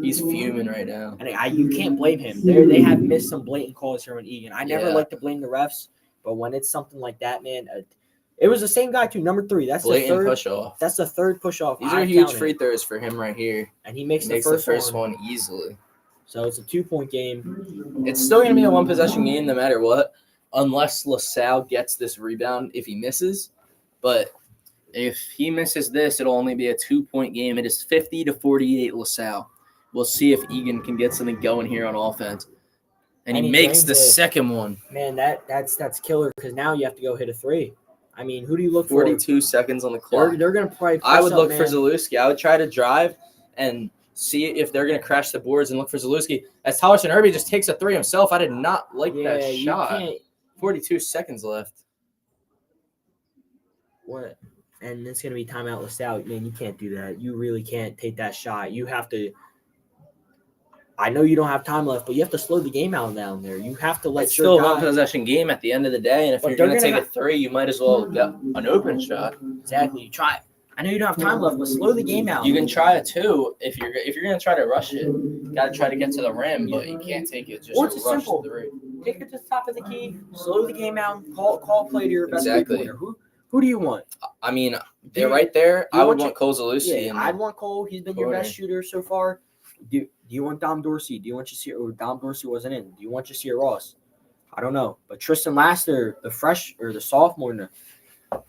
He's fuming right now. And you can't blame him. They have missed some blatant calls here on Egan. I never Yeah. like to blame the refs, but when it's something like that, man, it was the same guy too. Number 3. That's the Blatant third. push off. That's the third push off. These are huge free throws for him right here. and he makes, He makes the first one. one easily. So it's a 2-point game. It's still going to be a one-possession game no matter what, unless LaSalle gets this rebound if he misses. But if he misses this, it'll only be a 2-point game. It is 50-48 LaSalle. We'll see if Egan can get something going here on offense. And he makes drains the it. second one. Man, that's killer because now you have to go hit a 3. I mean, who do you look for? 42 seconds on the clock. They're going to probably. I would press look up, for man. Zalewski. I would try to drive and see if they're going to crash the boards and look for Zalewski. As Tyler Irby just takes a 3 himself, I did not like Yeah, that you shot. can't. 42 seconds left. What? And it's going to be timeout LaSalle. Man, you can't do that. You really can't take that shot. You have to. I know you don't have time left, but you have to slow the game out down there. You have to let It's your still a guy. one-possession game at the end of the day, and if But you're they're going to take gonna a 3, you might as well get an open shot. Exactly. You try. I know you don't have time left, but slow the game out. You can try a 2 if you're going to try to rush it. Got to try to get to the rim, but you can't take it just Or to it's rush simple. the 3. Take it to the top of the key. Slow the game out. Call play to your best Exactly. three-pointer. Who do you want? I mean, they're right there. you I would want want Cole Zalewski. Yeah, in I'd there. want Cole. He's been your best shooter so far. Do you want Dom Dorsey? Do you want Jasir? Or Dom Dorsey wasn't in. Do you want Jasir Ross? I don't know. But Tristan Laster, the sophomore,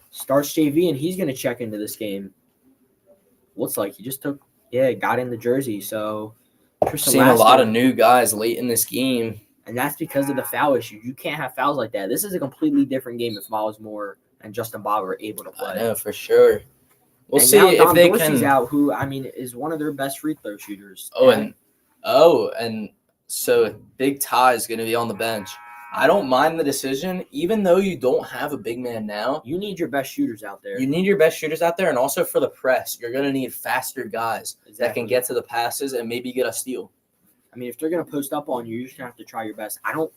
starts JV, and he's going to check into this game. Looks like he just got in the jersey. So Tristan Seen a Laster, lot of new guys late in this game. and that's because of the foul issue. You can't have fouls like that. This is a completely different game if Miles Moore and Justin Bob are able to I play. know for sure. We'll And see now if Dom they Dorsey's can. out, who is one of their best free throw shooters. And so Big Ty is going to be on the bench. I don't mind the decision, even though you don't have a big man now. You need your best shooters out there. You need your best shooters out there, and also for the press, you're going to need faster guys that Exactly. can get to the passes and maybe get a steal. I mean, if they're going to post up on you, you're just going to have to try your best. I don't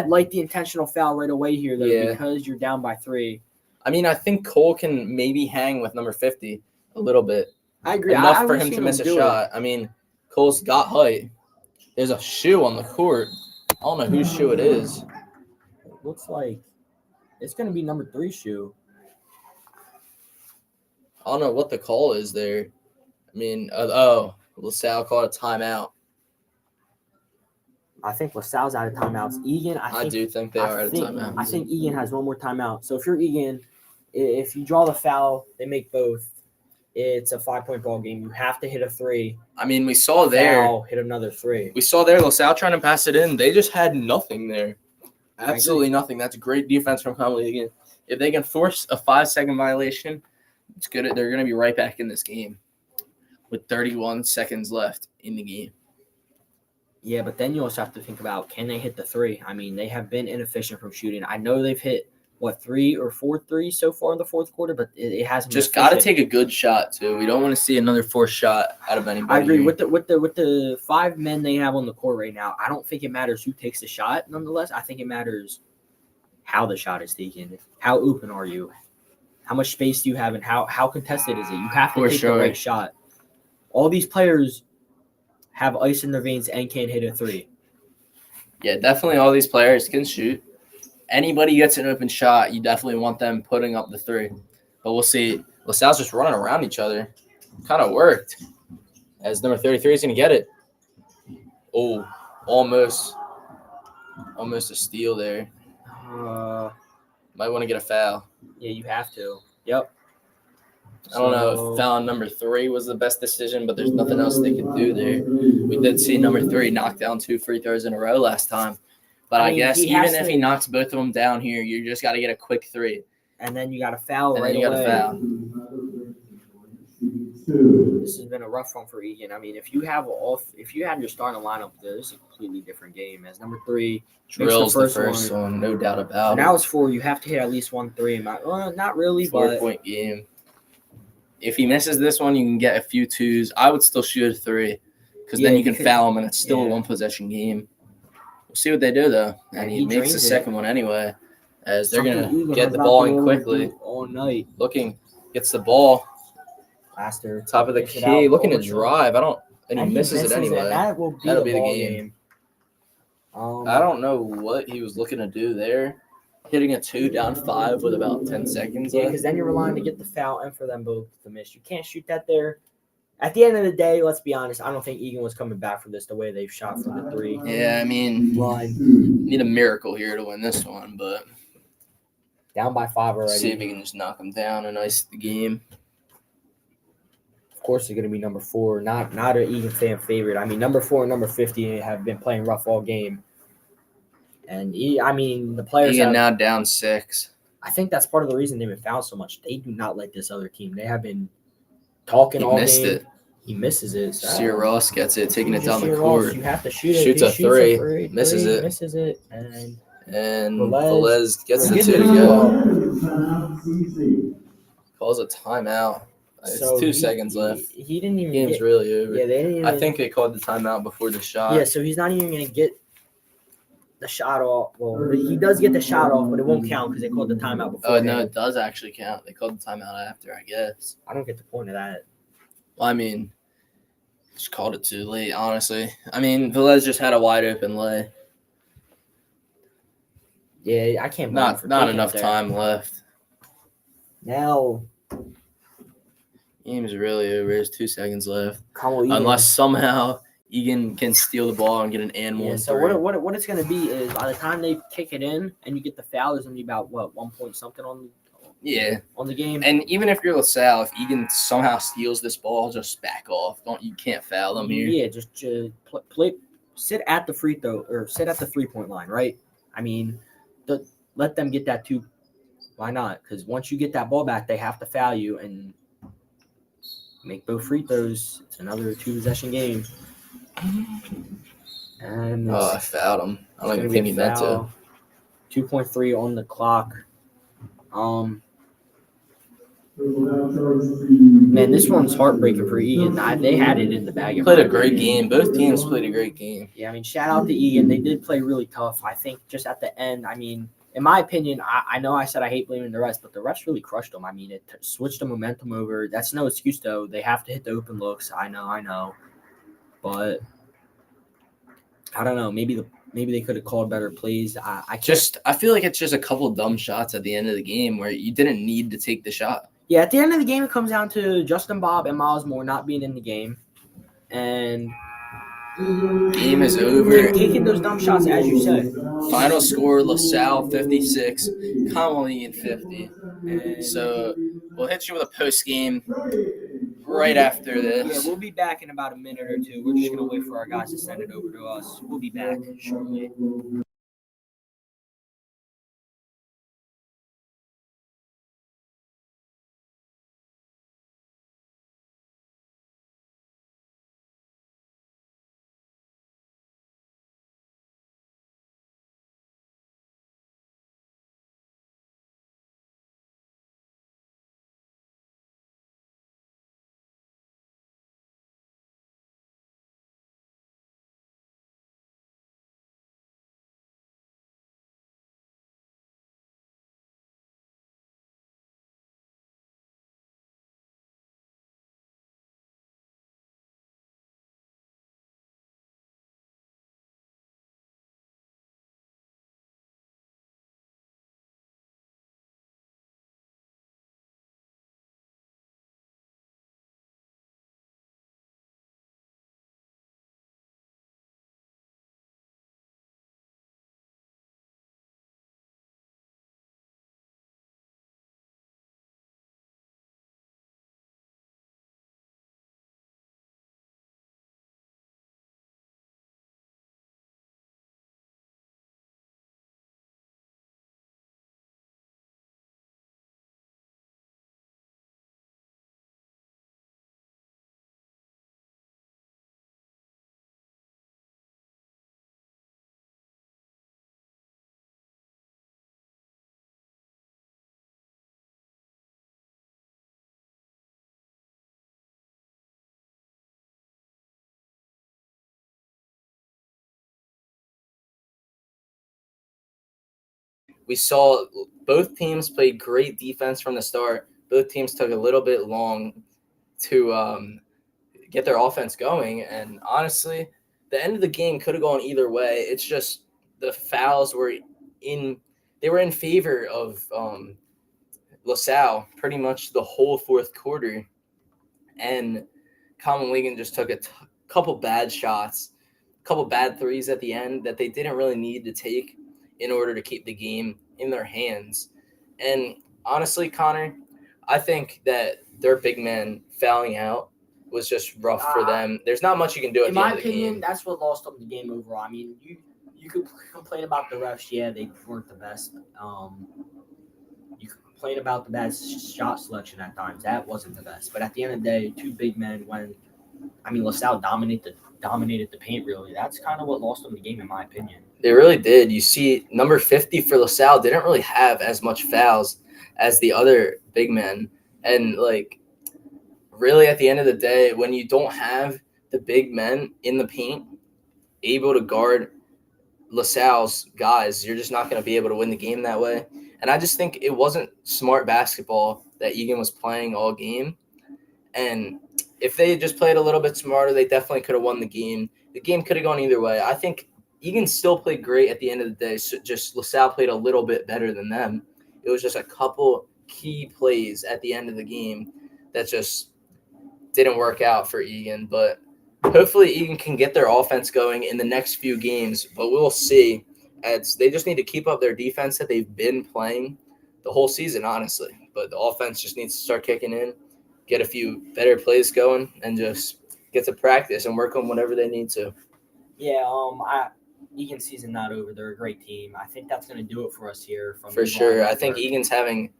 like the intentional foul right away here, though, because you're down by 3. I mean, I think Cole can maybe hang with number 50 a little bit. I agree. Enough for him to miss a shot. I mean, Cole's got height. There's a shoe on the court. I don't know whose shoe it is. Looks like it's going to be number 3 shoe. I don't know what the call is there. I mean, LaSalle called a timeout. I think LaSalle's out of timeouts. Egan, I do think they are out of timeout. I think Egan has one more timeout. So if you're Egan, if you draw the foul, they make both. It's a 5-point ball game. You have to hit a 3. I mean, we saw there. Foul, hit another 3. We saw there LaSalle trying to pass it in. They just had nothing there. Absolutely nothing. That's great defense from Conwell again. If they can force a 5-second violation, it's good. They're going to be right back in this game with 31 seconds left in the game. Yeah, but then you also have to think about, can they hit the 3? I mean, they have been inefficient from shooting. I know they've hit, 3 or 4 threes so far in the fourth quarter, but it hasn't been just got to efficient. take a good shot, too. We don't want to see another forced shot out of anybody. I agree. here. With the 5 men they have on the court right now, I don't think it matters who takes the shot, nonetheless. I think it matters how the shot is taken. How open are you? How much space do you have, and how contested is it? You have to take the right shot. All these players have ice in their veins and can hit a 3. Yeah, definitely all these players can shoot. Anybody gets an open shot, you definitely want them putting up the 3. But we'll see. LaSalle's just running around each other. Kind of worked. As number 33 is going to get it. Oh, almost a steal there. Might want to get a foul. Yeah, you have to. Yep. I don't know if foul number 3 was the best decision, but there's nothing else they could do there. We did see number 3 knock down 2 free throws in a row last time. But I guess even if he knocks both of them down here, you just got to get a quick 3. And then you got to foul right away. And then you got to foul. This has been a rough one for Egan. I mean, if you have your starting lineup there, this is a completely different game. As number 3 drills the first one, no doubt about it. Now it's 4. You have to hit at least 1 3. Not really, but 4-point game. If he misses this one, you can get a few 2s. I would still shoot a 3 because then you can foul him, and it's still a 1-possession game. We'll see what they do, though. And he makes the second one anyway, as they're going to get the ball in quickly. All night. Gets the ball. Faster. Top of the key, looking to drive. And he misses it anyway. That'll be the game. I don't know what he was looking to do there. Hitting a 2 down 5 with about 10 seconds Yeah, left. because then you're relying to get the foul and for them both to miss. You can't shoot that there. At the end of the day, let's be honest, I don't think Egan was coming back for this the way they've shot from the 3. Yeah, I mean, Line. need a miracle here to win this one, but Down by 5 already. see if he can just knock them down and ice the game. Of course, it's going to be number 4. Not an Egan fan favorite. I mean, number 4 and number 50 have been playing rough all game. And, the players Egan now down 6. I think that's part of the reason they've been fouled so much. They do not like this other team. They have been talking all game. He missed it. He misses it. Sear Ross gets it, taking it down the Ross, court. you have to shoot it. Shoots a 3, misses it. Misses it. And Velez gets the 2 to go. Calls a timeout. It's 2 seconds left. He didn't even Game's really over. Yeah, they didn't even, I think they called the timeout before the shot. Yeah, so he's not even going to get the shot off. Well, he does get the shot off, but it won't count because they called the timeout before. Oh, no, it does actually count. They called the timeout after, I guess. I don't get the point of that. Well, I mean, just called it too late, honestly. I mean, Velez just had a wide open lay. Yeah, I can't. Not enough time left. Now, game's really over. There's 2 seconds left. Conwell, unless somehow Egan can steal the ball and get an and one. So what it's going to be is by the time they kick it in and you get the foul, there's going to be about 1 point something on the game. And even if you're LaSalle, if Egan somehow steals this ball, just back off. You can't foul them here. Yeah, just play, sit at the free throw or sit at the 3-point line, right? I mean, let them get that 2 Why not? Because once you get that ball back, they have to foul you and make both free throws. It's another 2-possession game. And Oh, I fouled him. I don't even gonna be think a he meant to. foul. 2.3 on the clock. Man, this one's heartbreaking for Egan. They had it in the bag. Played a great game. Both teams played a great game. Yeah, I mean, shout out to Egan. They did play really tough. I think just at the end, I mean, in my opinion, I know I said I hate blaming the refs, but the refs really crushed them. I mean, it switched the momentum over. That's no excuse, though. They have to hit the open looks. I know. But I don't know. Maybe they could have called better plays. I feel like it's just a couple dumb shots at the end of the game where you didn't need to take the shot. Yeah, at the end of the game, it comes down to Justin Bob and Miles Moore not being in the game. And game is over. Taking those dumb shots, as you said. Final score, LaSalle 56, Conwell 50. So we'll hit you with a post game right after this. Yeah, we'll be back in about a minute or two. We're just going to wait for our guys to send it over to us. We'll be back shortly. We saw both teams played great defense from the start. Both teams took a little bit long to get their offense going. And honestly, the end of the game could have gone either way. It's just the fouls were in favor of LaSalle pretty much the whole fourth quarter. And Conwell just took a couple bad shots, a couple bad threes at the end that they didn't really need to take in order to keep the game in their hands. And honestly, Connor, I think that their big man fouling out was just rough for them. There's not much you can do at the end of the game. In my opinion, that's what lost them the game overall. I mean, you could complain about the refs. Yeah, they weren't the best. You could complain about the bad shot selection at times. That wasn't the best. But at the end of the day, two big men LaSalle dominated the paint, really. That's kind of what lost them the game, in my opinion. They really did. You see, number 50 for LaSalle didn't really have as much fouls as the other big men. And, really at the end of the day, when you don't have the big men in the paint able to guard LaSalle's guys, you're just not going to be able to win the game that way. And I just think it wasn't smart basketball that Egan was playing all game. And if they had just played a little bit smarter, they definitely could have won the game. The game could have gone either way. I think Egan still played great at the end of the day. So just LaSalle played a little bit better than them. It was just a couple key plays at the end of the game that just didn't work out for Egan. But hopefully Egan can get their offense going in the next few games. But we'll see. They just need to keep up their defense that they've been playing the whole season, honestly. But the offense just needs to start kicking in, get a few better plays going, and just get to practice and work on whatever they need to. Yeah, Egan season not over. They're a great team. I think that's going to do it for us here. For sure. I think Egan's having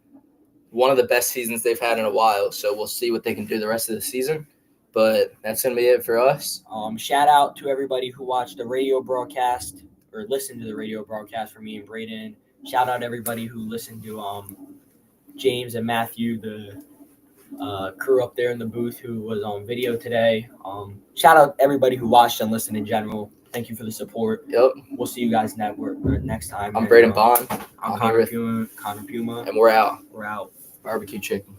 one of the best seasons they've had in a while, so we'll see what they can do the rest of the season. But that's going to be it for us. Shout out to everybody who watched the radio broadcast or listened to the radio broadcast for me and Braden. Shout out everybody who listened to James and Matthew, the crew up there in the booth who was on video today. Shout out everybody who watched and listened in general. Thank you for the support. Yep. We'll see you guys next time. I'm Braden Bond. I'm Connor Puma. And we're out. We're out. Barbecue chicken.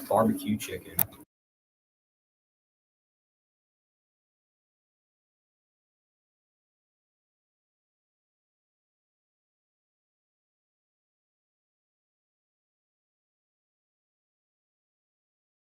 Barbecue chicken.